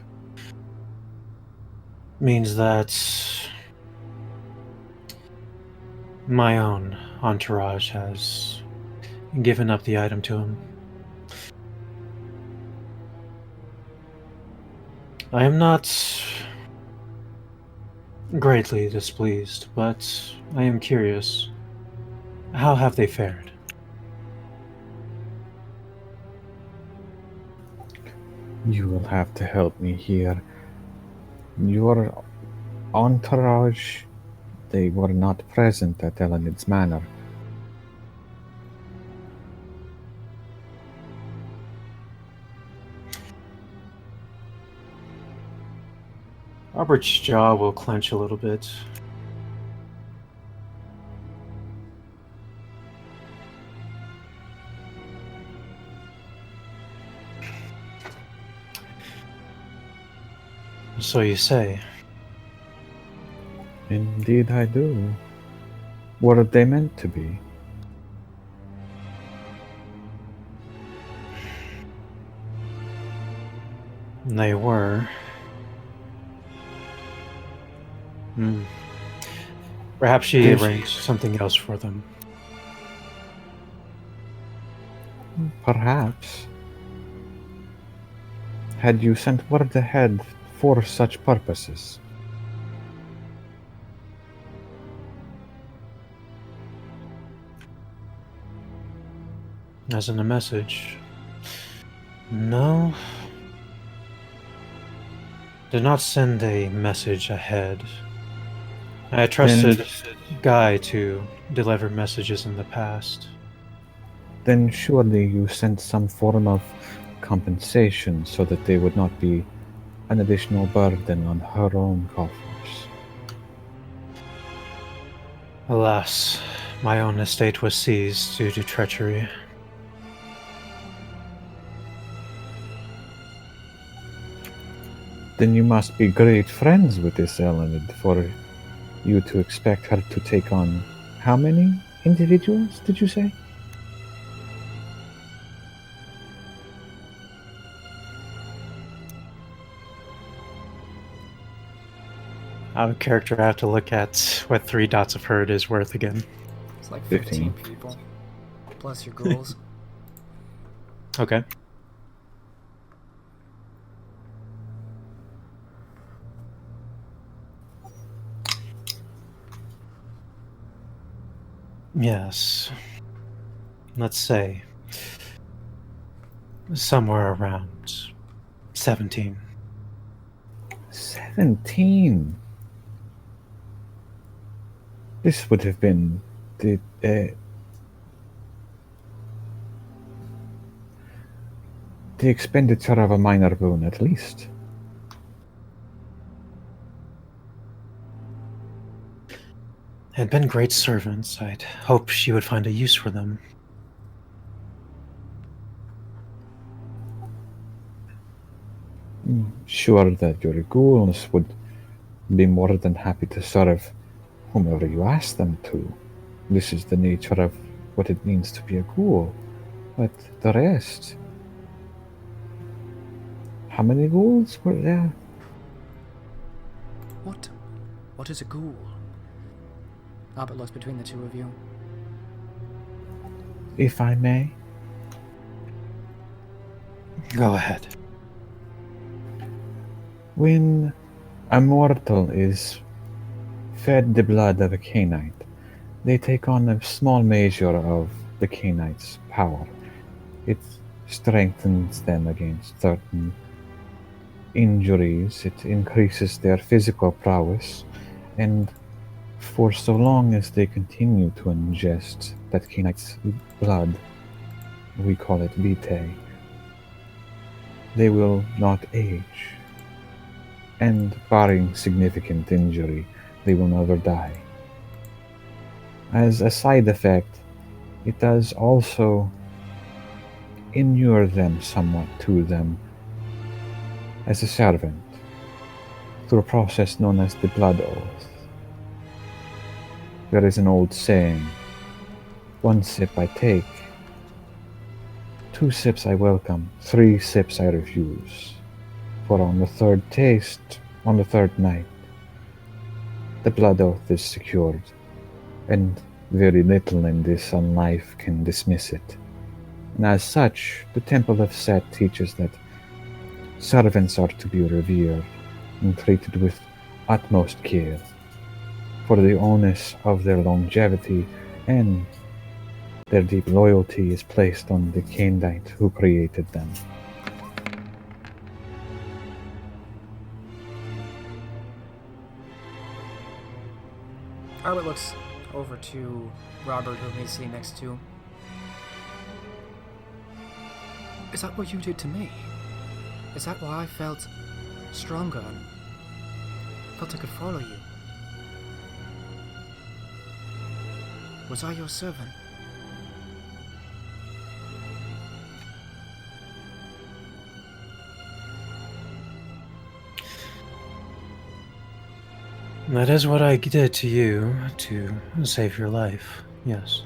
means that my own entourage has given up the item to him. I am not greatly displeased, but I am curious. How have they fared? you will have to help me here. Your entourage, they were not present at Elenid's manor. Robert's jaw will clench a little bit. So you say. Indeed I do. Were they meant to be? They were. Perhaps she Did- arranged something else for them. Perhaps. Had you sent word ahead for such purposes? As in a message. No. Did not send a message ahead. I trusted Guy to deliver messages in the past. Then surely you sent some form of compensation so that they would not be an additional burden on her own coffers. Alas, my own estate was seized due to treachery. Then you must be great friends with this Elenid for you to expect her to take on how many individuals, did you say? Out of character, I have to look at what 3 dots of herd is worth again. It's like 15 15. people. Plus your ghouls. Okay. Yes. Let's say somewhere around 17. 17. This would have been the expenditure of a minor boon, at least. Had been great servants. I'd hope she would find a use for them. Sure that your ghouls would be more than happy to serve whomever you ask them to. This is the nature of what it means to be a ghoul. But the rest... How many ghouls were there? What is a ghoul? Albert looks between the two of you. If I may. Go ahead. When a mortal is fed the blood of a Cainite, they take on a small measure of the Cainite's power. It strengthens them against certain injuries, it increases their physical prowess, and for so long as they continue to ingest that Cainite's blood, we call it vitae, they will not age. And barring significant injury, they will never die. As a side effect, it does also inure them somewhat to them as a servant through a process known as the blood oath. There is an old saying, 1 sip I take, 2 sips I welcome, 3 sips I refuse. For on the third taste, on the third night, the blood oath is secured, and very little in this unlife can dismiss it. And as such, the Temple of Set teaches that servants are to be revered and treated with utmost care, for the onus of their longevity and their deep loyalty is placed on the Cainite who created them. Albert looks over to Robert, whom he's sitting next to. Is that what you did to me? Is that why I felt stronger and felt I could follow you? Was I your servant? That is what I did to you to save your life, yes.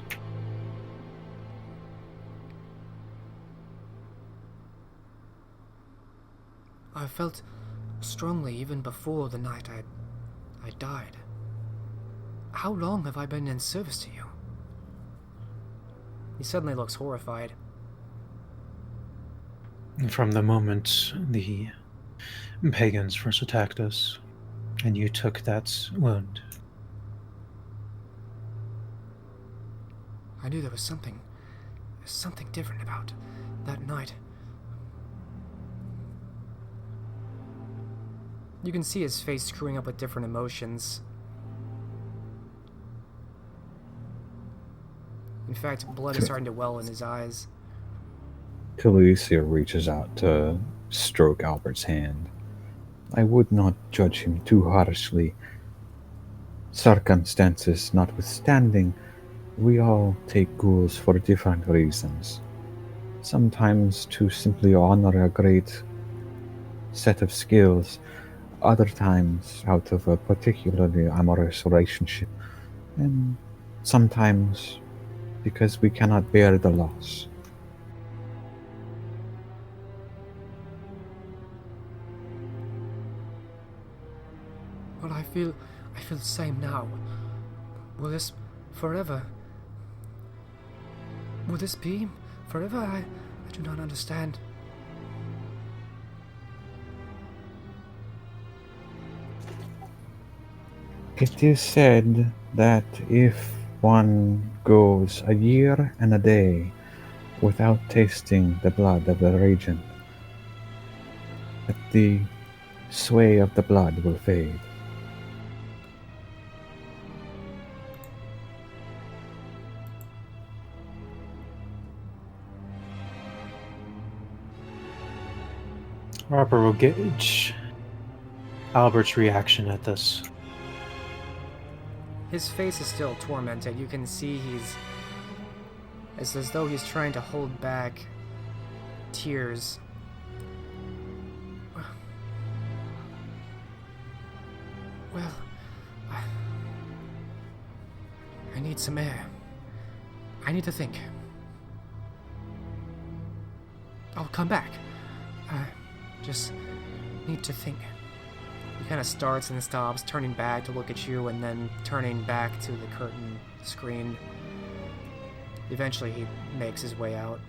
I felt strongly even before the night I I died. How long have I been in service to you? He suddenly looks horrified. From the moment the pagans first attacked us, and you took that wound. I knew there was something different about that night. You can see his face screwing up with different emotions. In fact, blood is starting to well in his eyes. Talisia reaches out to stroke Albert's hand. I would not judge him too harshly. Circumstances notwithstanding, we all take ghouls for different reasons. Sometimes to simply honor a great set of skills, other times out of a particularly amorous relationship, and sometimes because we cannot bear the loss. But I feel the same now. Will this forever? Will this be forever? I do not understand. It is said that if one goes a year and a day without tasting the blood of the regent, that the sway of the blood will fade. Robert will gauge Albert's reaction at this. His face is still tormented. You can see it's as though he's trying to hold back tears. Well, I need some air. I need to think. I'll come back. I just need to think. He kind of starts and stops, turning back to look at you, and then turning back to the curtain screen. Eventually, he makes his way out.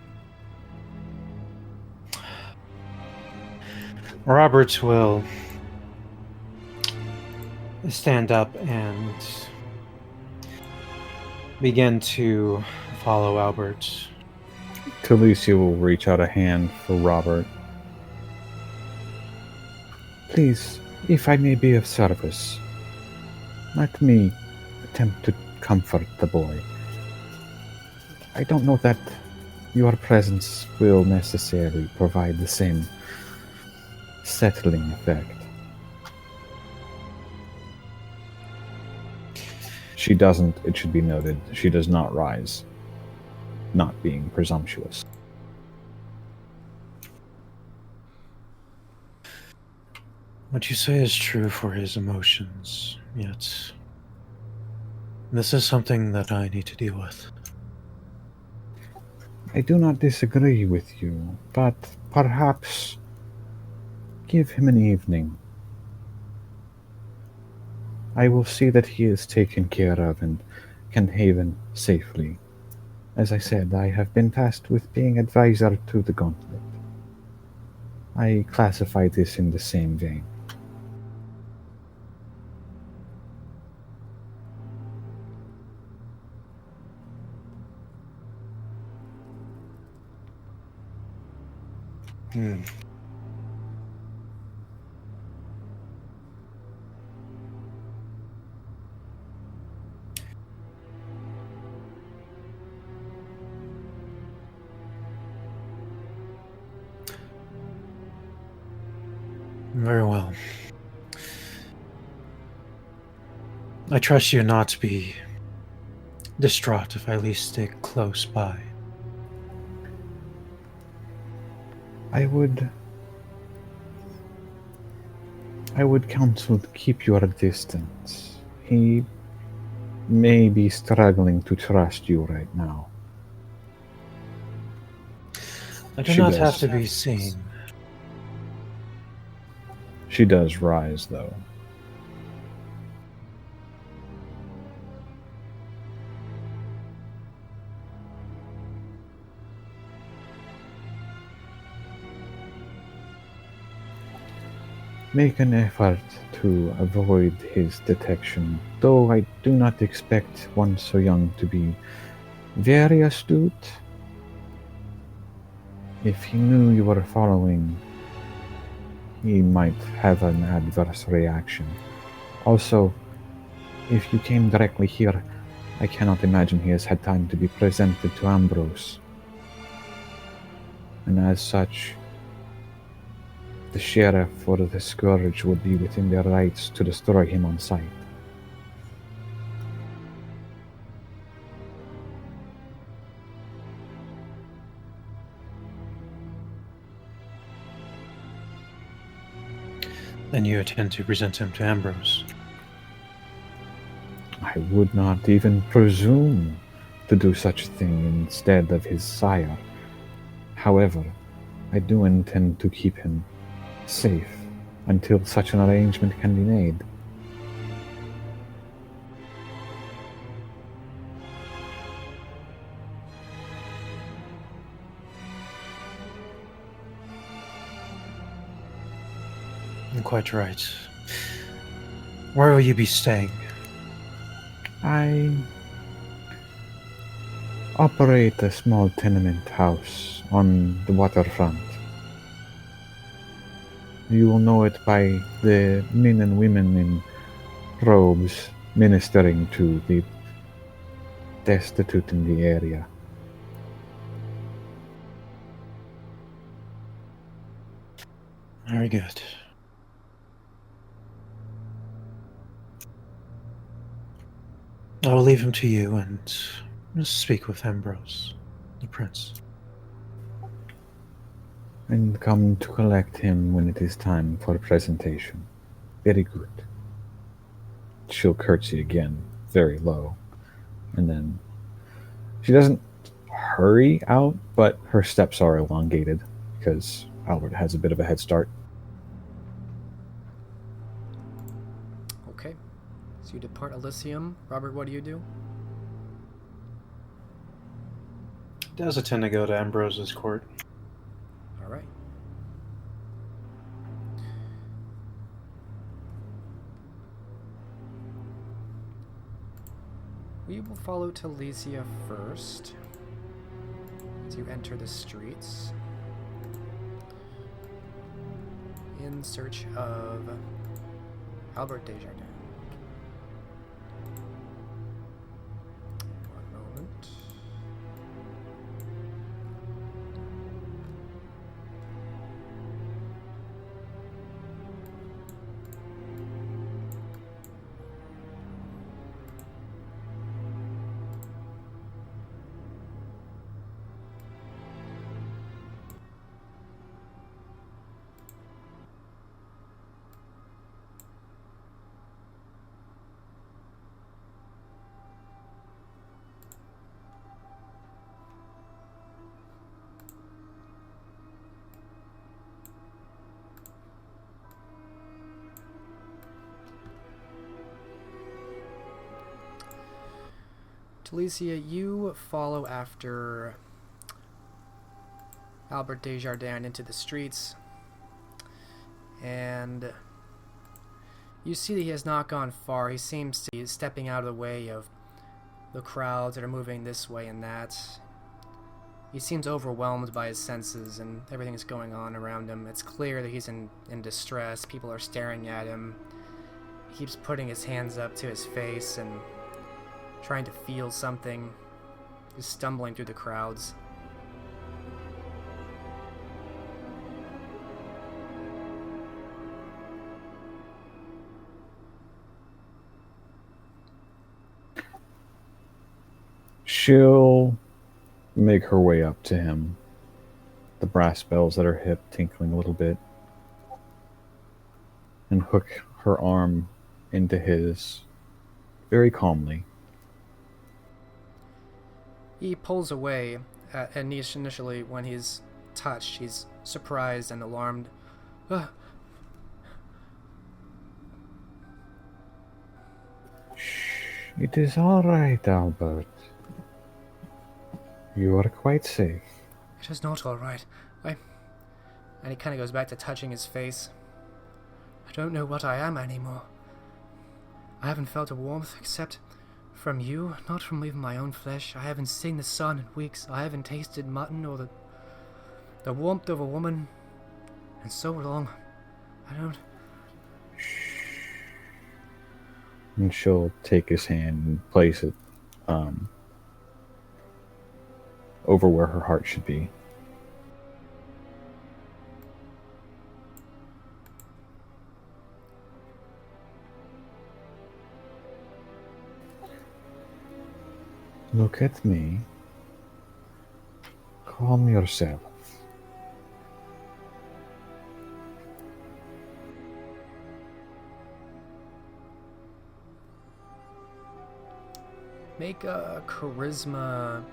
Robert will stand up and begin to follow Albert. Talisia will reach out a hand for Robert. Please, if I may be of service, let me attempt to comfort the boy. I don't know that your presence will necessarily provide the same settling effect. She doesn't, it should be noted, she does not rise, not being presumptuous. What you say is true for his emotions, yet this is something that I need to deal with. I do not disagree with you, but perhaps give him an evening. I will see that he is taken care of and can haven safely. As I said, I have been tasked with being advisor to the Gauntlet. I classify this in the same vein. Very well. I trust you not to be distraught if I at least stay close by. I would counsel to keep your distance. He may be struggling to trust you right now. I do She not does. have to be seen. She does rise, though. make an effort to avoid his detection, though I do not expect one so young to be very astute. If he knew you were following, he might have an adverse reaction. Also, if you came directly here, I cannot imagine he has had time to be presented to Ambrose. And as such, the sheriff or the scourge would be within their rights to destroy him on sight. Then you intend to present him to Ambrose. I would not even presume to do such a thing instead of his sire. However, I do intend to keep him safe until such an arrangement can be made. You're quite right. Where will you be staying? I operate a small tenement house on the waterfront. You will know it by the men and women in robes ministering to the destitute in the area. Very good. I will leave him to you and speak with Ambrose, the prince. And come to collect him when it is time for presentation. Very good. She'll curtsy again, very low. And then she doesn't hurry out, but her steps are elongated because Albert has a bit of a head start. Okay. So you depart Elysium. Robert, what do you do? Does intend to go to Ambrose's court. All right. We will follow Talisia first to enter the streets in search of Albert Desjardins. One moment. Talisia, you follow after Albert Desjardins into the streets, and you see that he has not gone far. He seems to be stepping out of the way of the crowds that are moving this way and that. He seems overwhelmed by his senses and everything that's going on around him. It's clear that he's in distress. People are staring at him. He keeps putting his hands up to his face and trying to feel something. He's stumbling through the crowds. She'll make her way up to him, the brass bells at her hip tinkling a little bit, and hook her arm into his very calmly. He pulls away, and initially when he's touched, he's surprised and alarmed. Shh, it is all right, Albert. You are quite safe. It is not all right. And he kind of goes back to touching his face. I don't know what I am anymore. I haven't felt a warmth except from you, not from even my own flesh. I haven't seen the sun in weeks. I haven't tasted mutton or the warmth of a woman in so long. I don't... And she'll take his hand and place it over where her heart should be. Look at me. Calm yourself. Make a charisma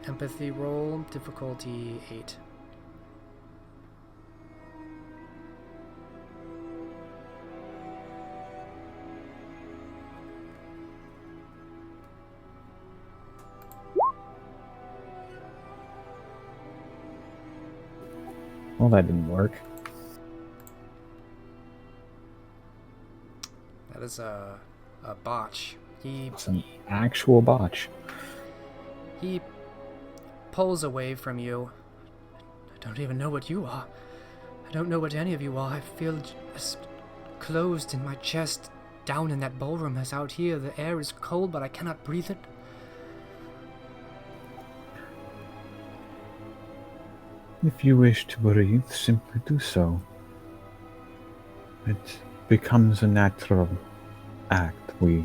empathy roll, difficulty 8. Well, that didn't work. That is a botch. It's an actual botch. He pulls away from you. I don't even know what you are. I don't know what any of you are. I feel just closed in my chest, down in that ballroom as out here. The air is cold, but I cannot breathe it. If you wish to breathe, simply do so. It becomes a natural act. We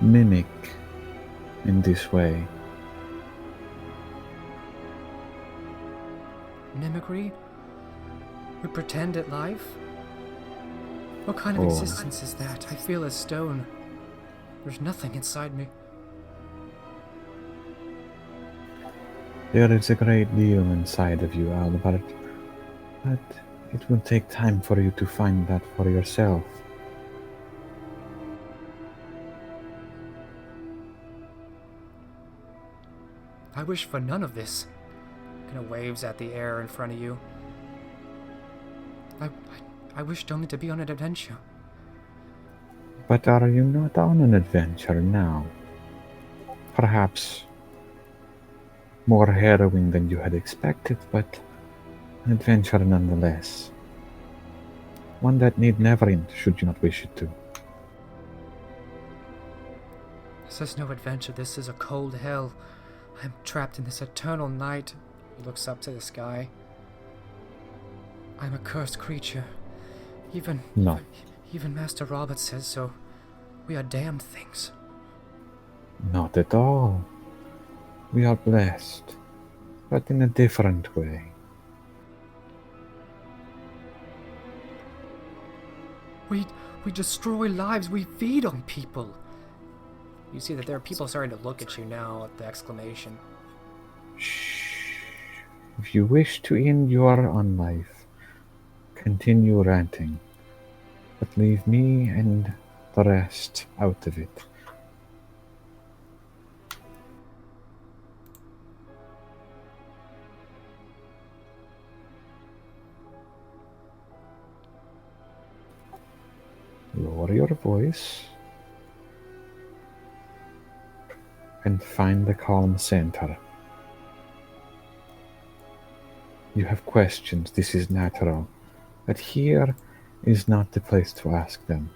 mimic in this way. Mimicry? We pretend at life? What kind of existence is that? I feel a stone. There's nothing inside me. There is a great deal inside of you, Albert, but it will take time for you to find that for yourself. I wish for none of this. Kind of waves at the air in front of you. I wished only to be on an adventure. But are you not on an adventure now? Perhaps more harrowing than you had expected, but an adventure nonetheless. One that need never end, should you not wish it to. This is no adventure. This is a cold hell. I'm trapped in this eternal night. He looks up to the sky. I'm a cursed creature. Even Master Robert says so. We are damned things. Not at all. We are blessed, but in a different way. We destroy lives. We feed on people. You see that there are people starting to look at you now at the exclamation. Shh. If you wish to end your unlife, continue ranting, but leave me and the rest out of it. Lower your voice and find the calm center. You have questions, this is natural, but here is not the place to ask them.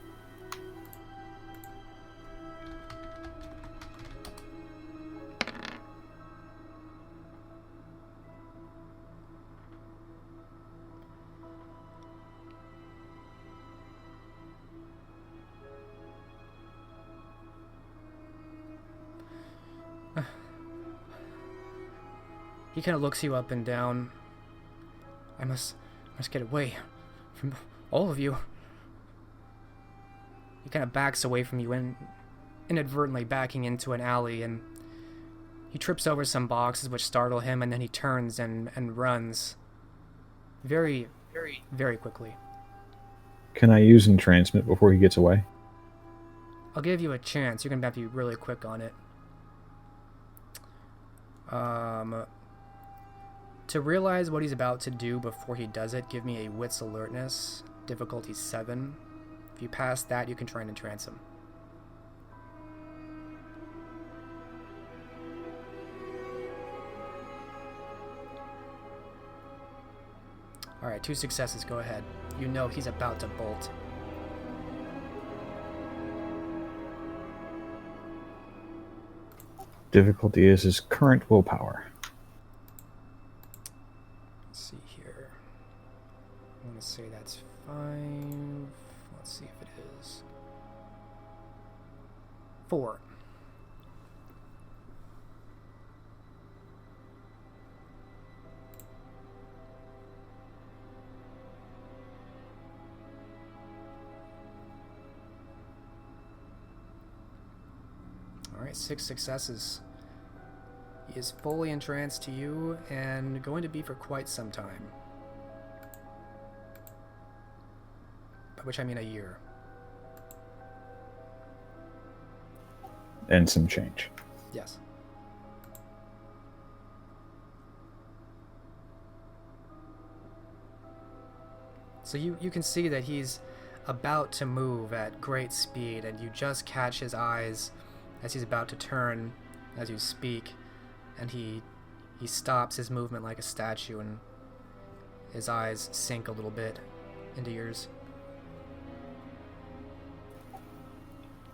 He kind of looks you up and down. I must get away from all of you. He kind of backs away from you and inadvertently backing into an alley, and he trips over some boxes which startle him, and then he turns and runs very, very, very quickly. Can I use entrancement before he gets away? I'll give you a chance. You're gonna have to be really To realize what he's about to do before he does it, give me a Wits Alertness, difficulty 7. If you pass that, you can try and entrance him. Alright, 2 successes, go ahead. You know he's about to bolt. Difficulty is his current willpower. Let's see here. I want to say that's 5. Let's see if it is 4. Alright, 6 successes. He is fully entranced to you and going to be for quite some time. By which I mean a year. And some change. Yes. So you can see that he's about to move at great speed, and you just catch his eyes as he's about to turn as you speak, and he stops his movement like a statue, and his eyes sink a little bit into yours.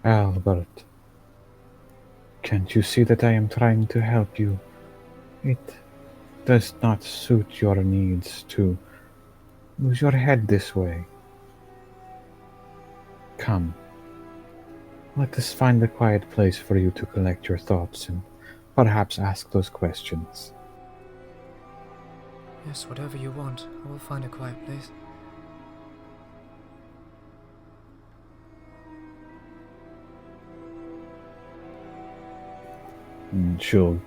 Albert, can't you see that I am trying to help you? It does not suit your needs to lose your head this way. Come, let us find a quiet place for you to collect your thoughts and perhaps ask those questions. Yes, whatever you want. I will find a quiet place. And she'll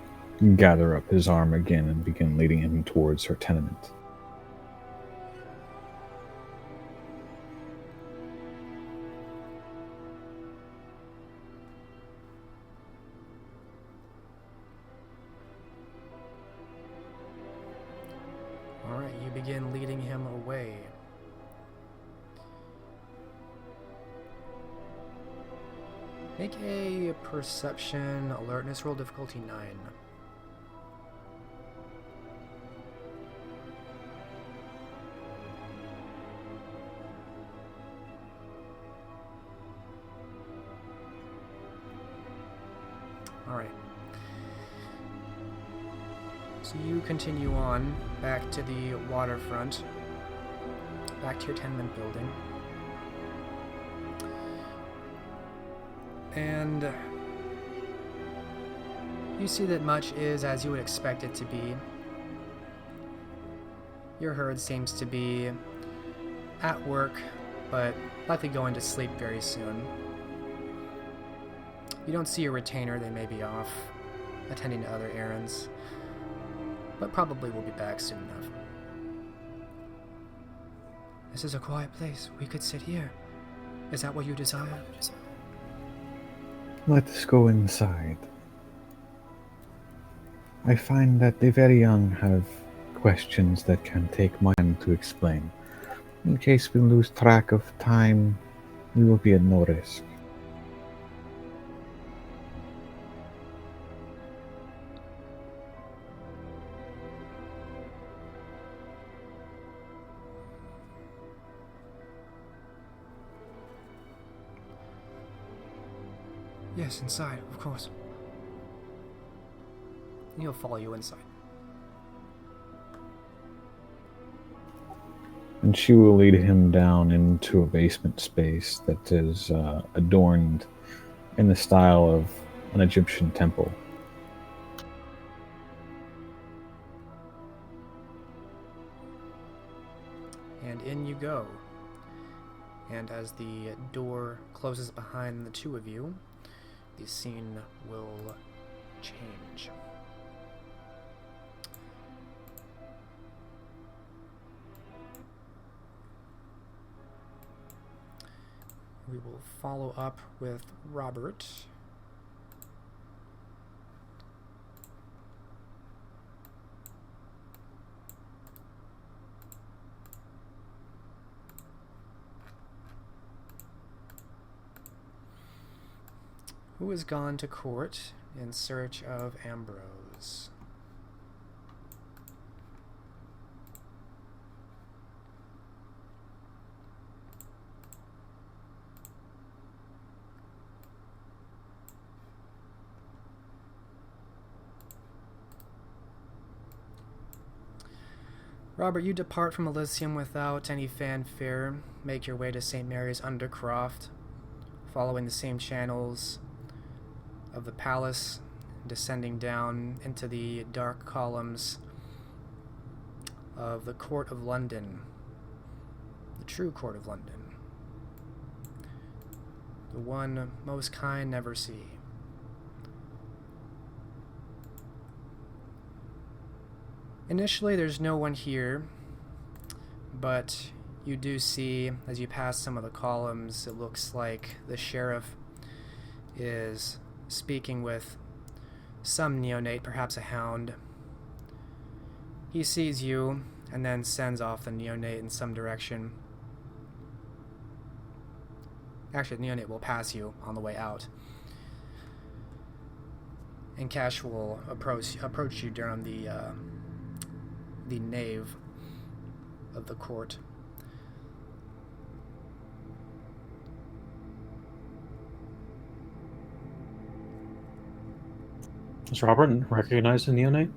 gather up his arm again and begin leading him towards her tenement. Alright, you begin leading him away. Make a perception alertness roll, difficulty 9. Alright. So you continue on back to the waterfront, back to your tenement building. And you see that much is as you would expect it to be. Your herd seems to be at work, but likely going to sleep very soon. You don't see a retainer, they may be off, attending to other errands, but probably will be back soon enough. This is a quiet place. We could sit here. Is that what you desire? Let us go inside. I find that the very young have questions that can take my time to explain. In case we lose track of time, we will be at no risk. Yes, inside, of course. He'll follow you inside. And she will lead him down into a basement space that is adorned in the style of an Egyptian temple. And in you go. And as the door closes behind the two of you, the scene will change. We will follow up with Robert. Who has gone to court in search of Ambrose? Robert, you depart from Elysium without any fanfare, make your way to St. Mary's Undercroft, following the same channels of the palace, descending down into the dark columns of the Court of London, the true Court of London, the one most kind never see. Initially, there's no one here, but you do see, as you pass some of the columns, it looks like the sheriff is speaking with some neonate, perhaps a hound. He sees you and then sends off the neonate in some direction. Actually, the neonate will pass you on the way out. And Cash will approach you during the nave of the court. Does Robert recognize the neonate?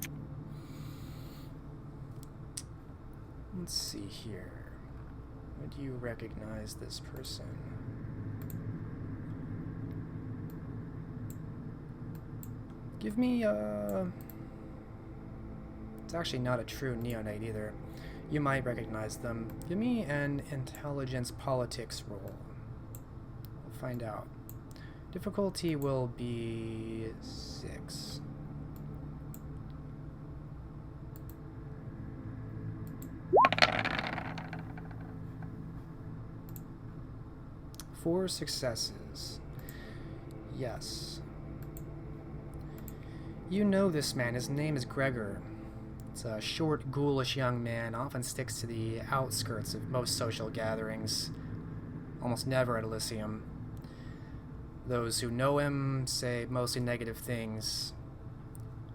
Let's see here. Would you recognize this person? Give me it's actually not a true neonate either. You might recognize them. Give me an intelligence politics roll. We'll find out. Difficulty will be 6. Four successes. Yes. You know this man. His name is Gregor. It's a short, ghoulish young man, often sticks to the outskirts of most social gatherings, almost never at Elysium. Those who know him say mostly negative things.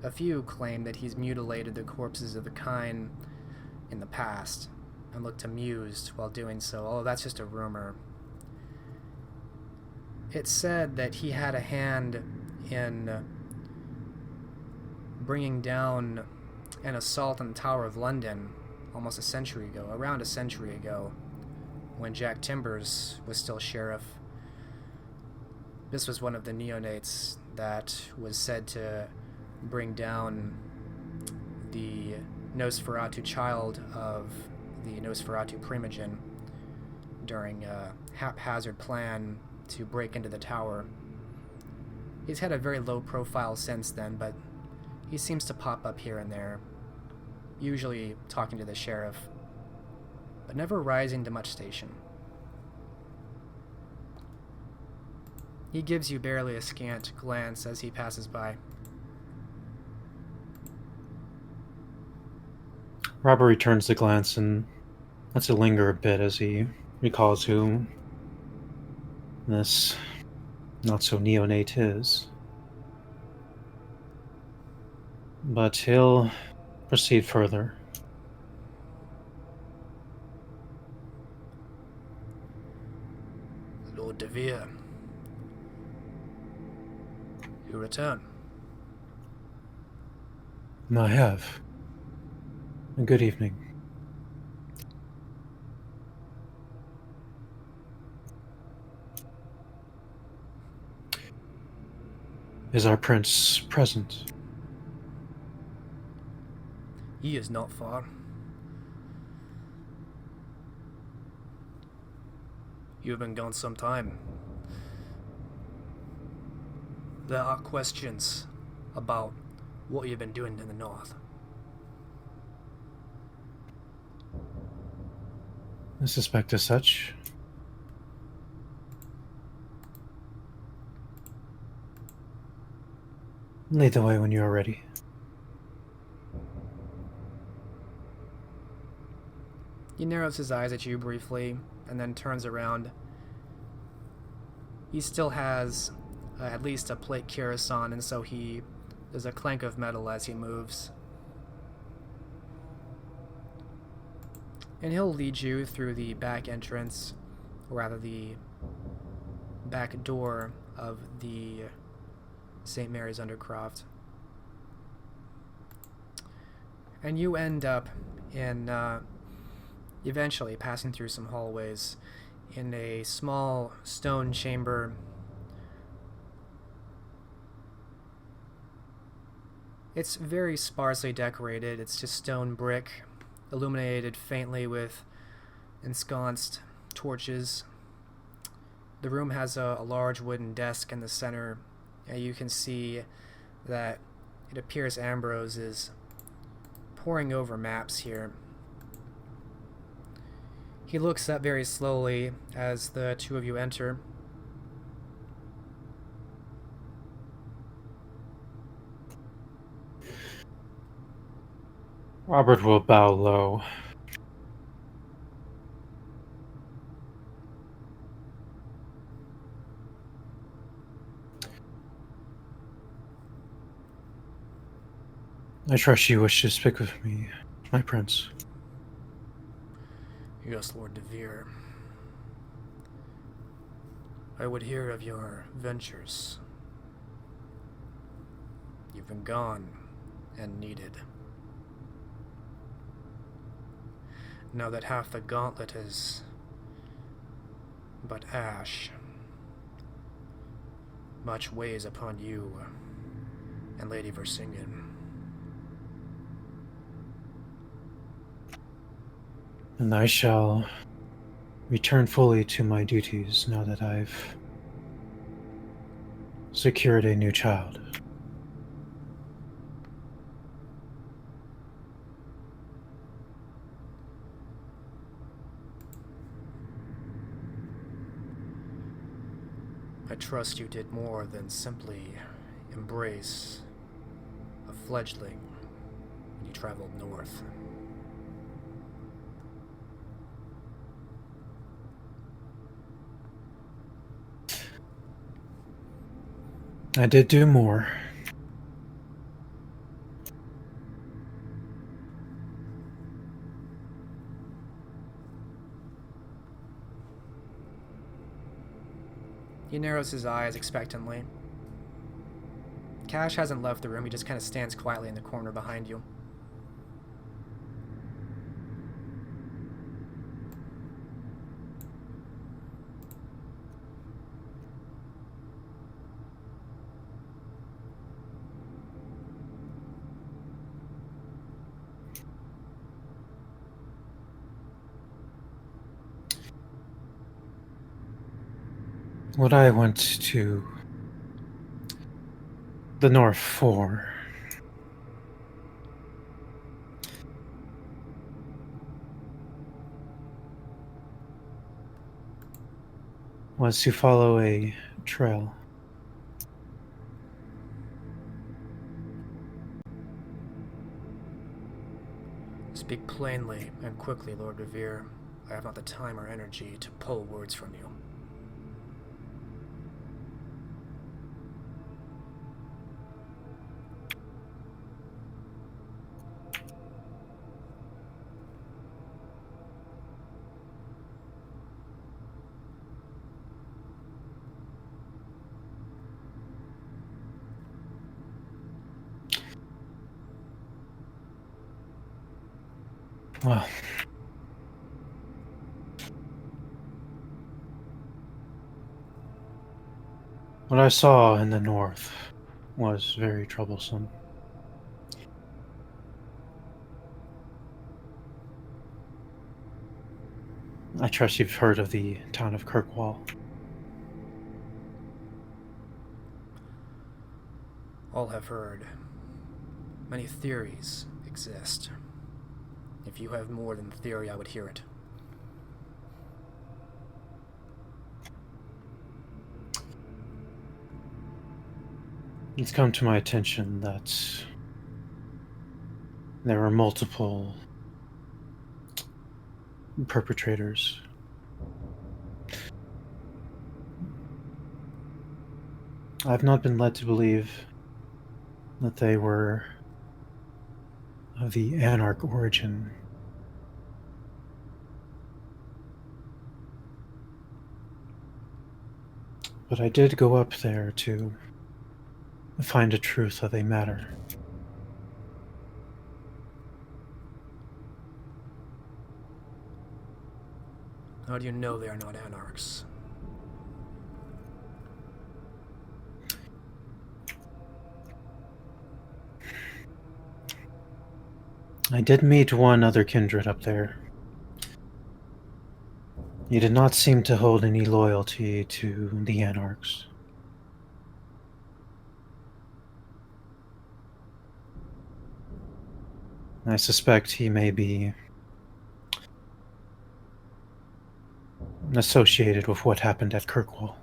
A few claim that he's mutilated the corpses of the kind in the past, and looked amused while doing so, although that's just a rumor. It's said that he had a hand in bringing down an assault on the Tower of London almost around a century ago, when Jack Timbers was still sheriff. This was one of the neonates that was said to bring down the Nosferatu child of the Nosferatu primogen during a haphazard plan to break into the tower. He's had a very low profile since then, but he seems to pop up here and there, usually talking to the sheriff, but never rising to much station. He gives you barely a scant glance as he passes by. Robert returns the glance and lets it linger a bit as he recalls who this not-so-neonate is. But he'll proceed further. Lord de Vere, you return. I have. And good evening. Is our prince present? He is not far. You have been gone some time. There are questions about what you've been doing in the north. I suspect as such. Lead the way when you are ready. He narrows his eyes at you briefly, and then turns around. He still has at least a plate curacon, and so there's a clank of metal as he moves. And he'll lead you through the back entrance, or rather the back door of the St. Mary's Undercroft. And you end up in, eventually passing through some hallways in a small stone chamber. It's very sparsely decorated. It's just stone brick, illuminated faintly with ensconced torches. The room has a large wooden desk in the center, and you can see that it appears Ambrose is poring over maps here. He looks up very slowly as the two of you enter. Robert will bow low. I trust you wish to speak with me, my prince. Yes, Lord de Vere. I would hear of your ventures. You've been gone and needed. Now that half the gauntlet is but ash, much weighs upon you and Lady Versinghen. And I shall return fully to my duties now that I've secured a new child. I trust you did more than simply embrace a fledgling when you traveled north. I did do more. He narrows his eyes expectantly. Cash hasn't left the room, he just kind of stands quietly in the corner behind you. What I went to the north for was to follow a trail. Speak plainly and quickly, Lord de Vere. I have not the time or energy to pull words from you. Well, what I saw in the north was very troublesome. I trust you've heard of the town of Kirkwall. All have heard. Many theories exist. If you have more than theory, I would hear it. It's come to my attention that there were multiple perpetrators. I've not been led to believe that they were of the Anarch origin. But I did go up there to find a truth of a matter. How do you know they are not Anarchs? I did meet one other kindred up there. He did not seem to hold any loyalty to the Anarchs. I suspect he may be associated with what happened at Kirkwall.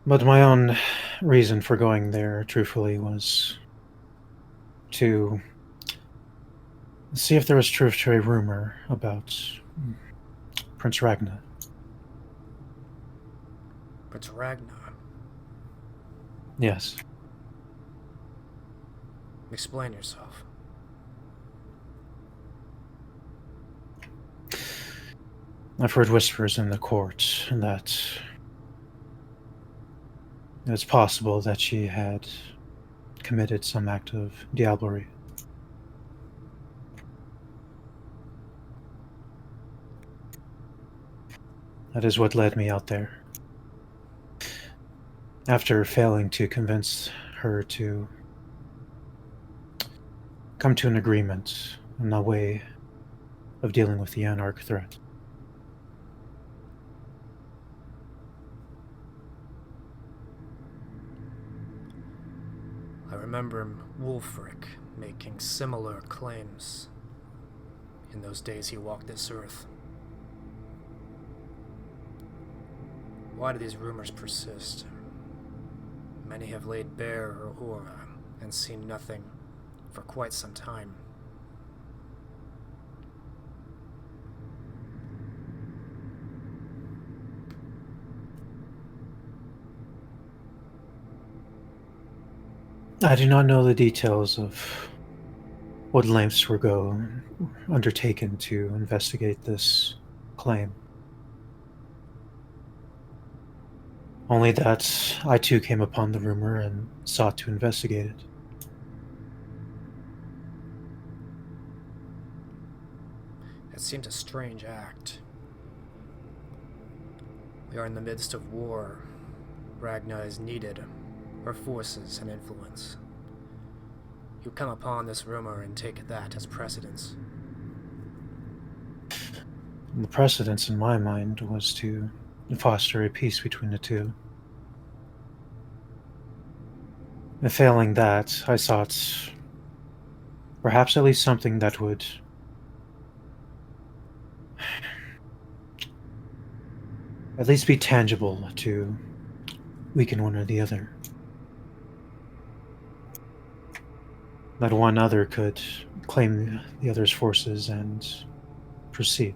But my own reason for going there, truthfully, was to see if there was truth to a rumor about Prince Ragnar. Prince Ragnar. Yes. Explain yourself. I've heard whispers in the court that it's possible that she had committed some act of diablerie. That is what led me out there. After failing to convince her to come to an agreement on a way of dealing with the Anarch threat. I remember Wulfric making similar claims in those days he walked this earth. Why do these rumors persist? Many have laid bare her aura and seen nothing for quite some time. I do not know the details of what lengths were undertaken to investigate this claim. Only that I too came upon the rumor and sought to investigate it. It seems a strange act. We are in the midst of war. Ragnar is needed, her forces and influence. You come upon this rumor and take that as precedence. The precedence in my mind was to foster a peace between the two. And failing that, I sought perhaps at least something that would at least be tangible to weaken one or the other. That one other could claim the other's forces and proceed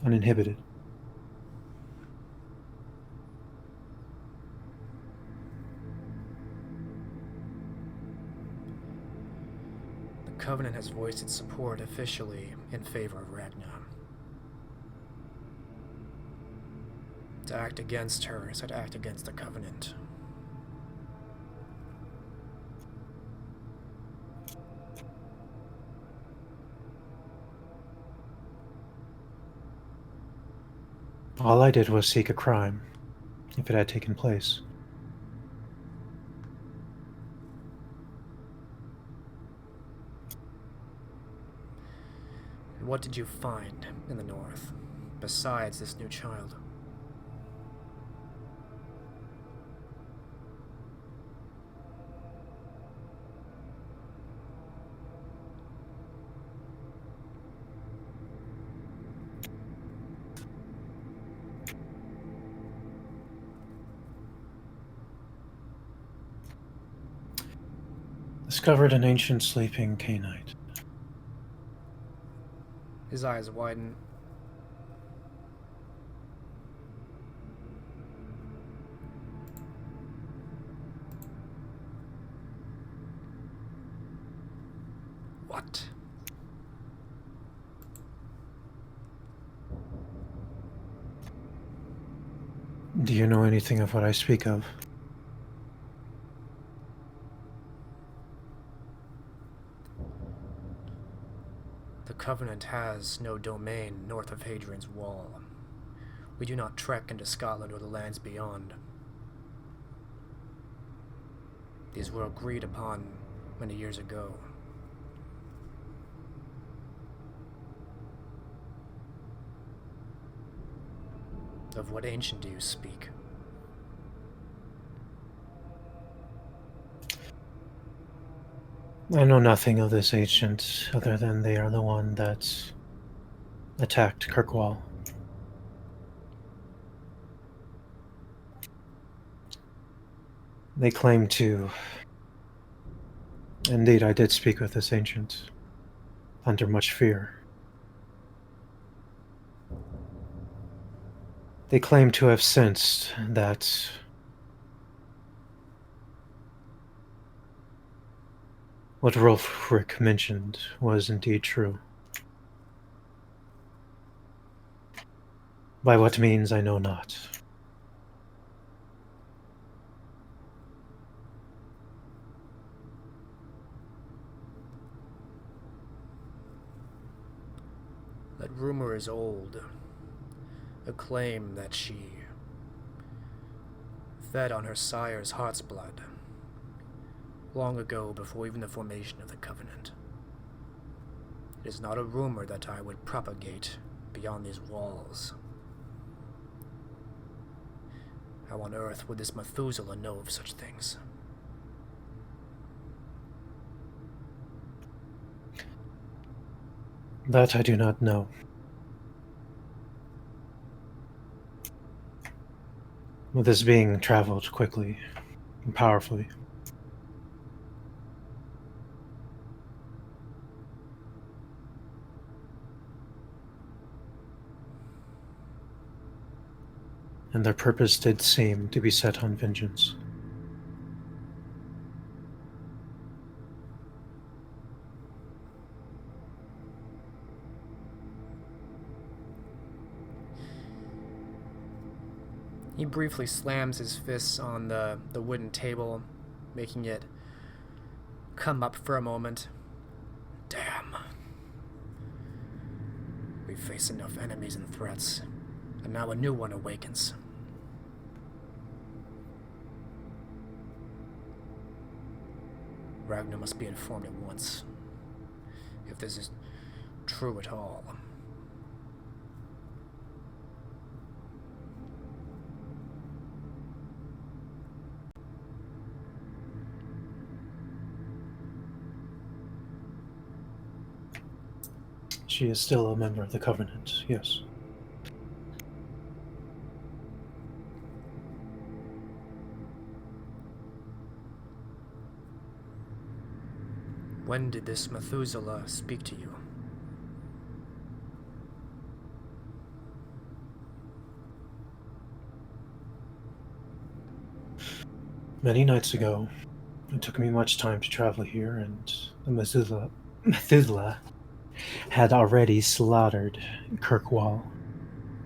uninhibited. The Covenant has voiced its support officially in favor of Ragnar. To act against her is to act against the Covenant. All I did was seek a crime, if it had taken place. And what did you find in the North, besides this new child? discovered an ancient sleeping Cainite. His eyes widen. What? Do you know anything of what I speak of? The Covenant has no domain north of Hadrian's Wall. We do not trek into Scotland or the lands beyond. These were agreed upon many years ago. Of what ancient do you speak? I know nothing of this ancient, other than they are the one that attacked Kirkwall. They claim to... Indeed, I did speak with this ancient, under much fear. They claim to have sensed that what Rolfric mentioned was indeed true. By what means, I know not. That rumor is old. A claim that she fed on her sire's heart's blood, long ago, before even the formation of the Covenant. It is not a rumor that I would propagate beyond these walls. How on earth would this Methuselah know of such things? That I do not know. With this being traveled quickly and powerfully. And their purpose did seem to be set on vengeance. He briefly slams his fists on the wooden table, making it come up for a moment. Damn. We face enough enemies and threats, and now a new one awakens. Ragnar must be informed at once, if this is true at all. She is still a member of the Covenant, yes. When did this Methuselah speak to you? Many nights ago. It took me much time to travel here, and the Methuselah had already slaughtered Kirkwall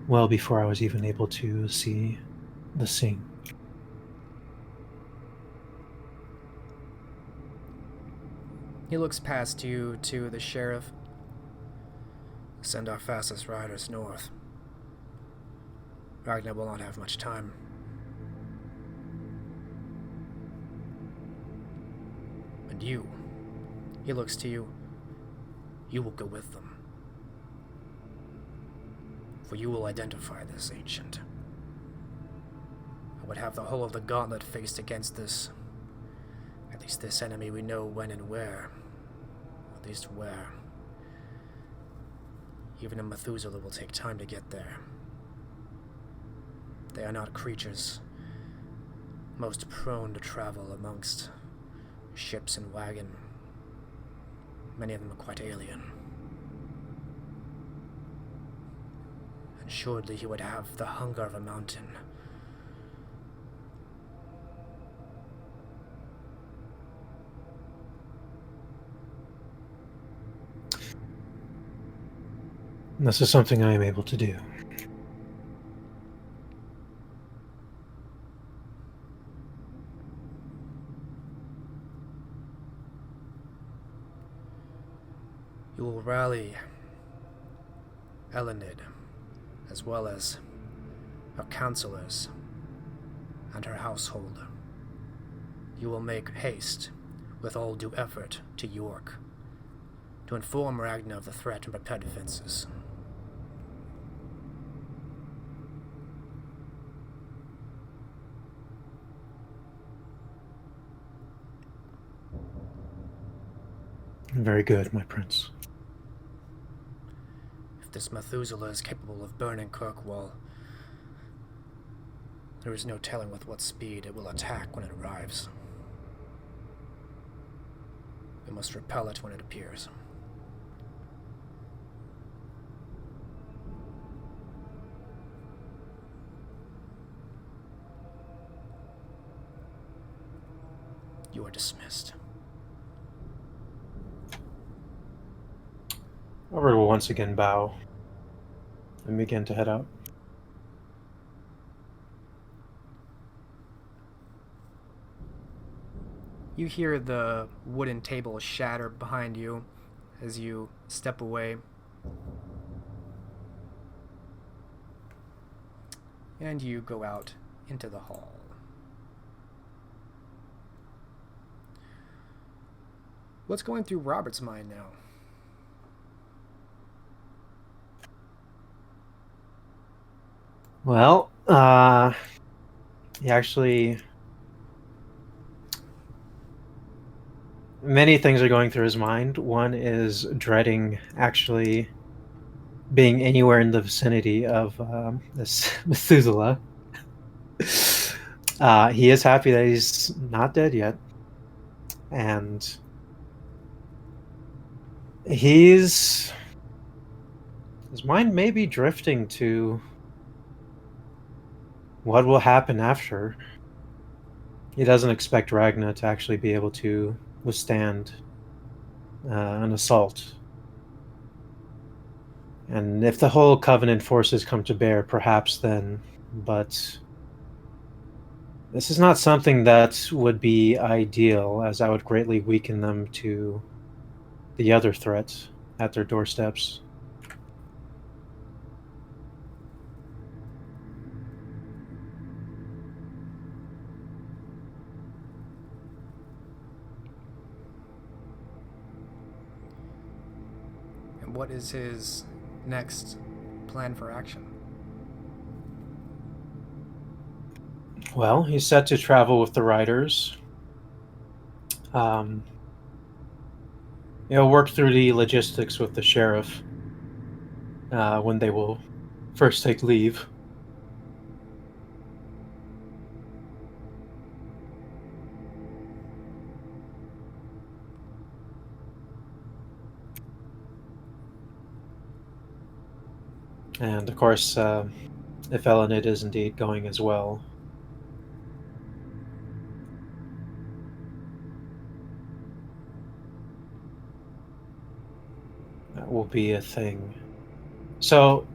well before I was even able to see the scene. He looks past you to the sheriff. Send our fastest riders north. Ragnar will not have much time. And you, he looks to you, you will go with them. For you will identify this ancient. I would have the whole of the gauntlet faced against this. At least this enemy we know when and where. At least where. Even a Methuselah will take time to get there. They are not creatures most prone to travel amongst ships and wagon. Many of them are quite alien. And surely he would have the hunger of a mountain. This is something I am able to do. You will rally Elenid, as well as her counselors and her household. You will make haste, with all due effort, to York, to inform Ragnar of the threat and prepare defenses. Very good, my prince. If this Methuselah is capable of burning Kirkwall, there is no telling with what speed it will attack when it arrives. We must repel it when it appears. You are dismissed. Robert will once again bow and begin to head out. You hear the wooden table shatter behind you as you step away. And you go out into the hall. What's going through Robert's mind now? Well, he actually... Many things are going through his mind. One is dreading actually being anywhere in the vicinity of this Methuselah. He is happy that he's not dead yet. And his mind may be drifting to what will happen after. He doesn't expect Ragnar to actually be able to withstand an assault. And if the whole Covenant forces come to bear, perhaps then, but this is not something that would be ideal, as I would greatly weaken them to the other threats at their doorsteps. What is his next plan for action? Well, he's set to travel with the riders. He'll work through the logistics with the sheriff when they will first take leave. And of course, if Elenid is indeed going as well, that will be a thing. So,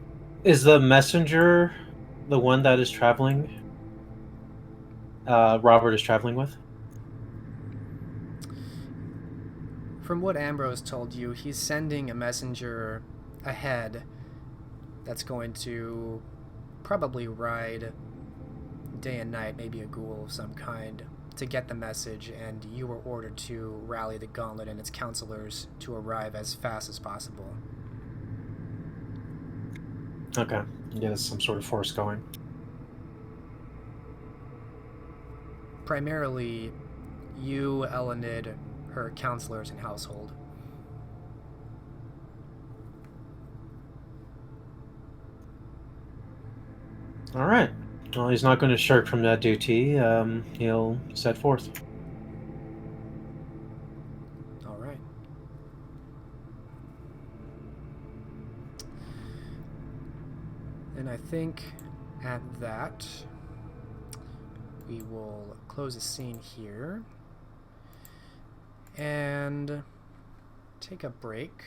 is the messenger the one that is traveling? Robert is traveling with? From what Ambrose told you, he's sending a messenger ahead that's going to probably ride day and night, maybe a ghoul of some kind, to get the message, and you were ordered to rally the gauntlet and its counselors to arrive as fast as possible. Okay. Yeah, there's some sort of force going. Primarily, you, Elenid, her counselors and household. All right. Well, he's not going to shirk from that duty. He'll set forth. All right. And I think at that, we will close the scene here and take a break.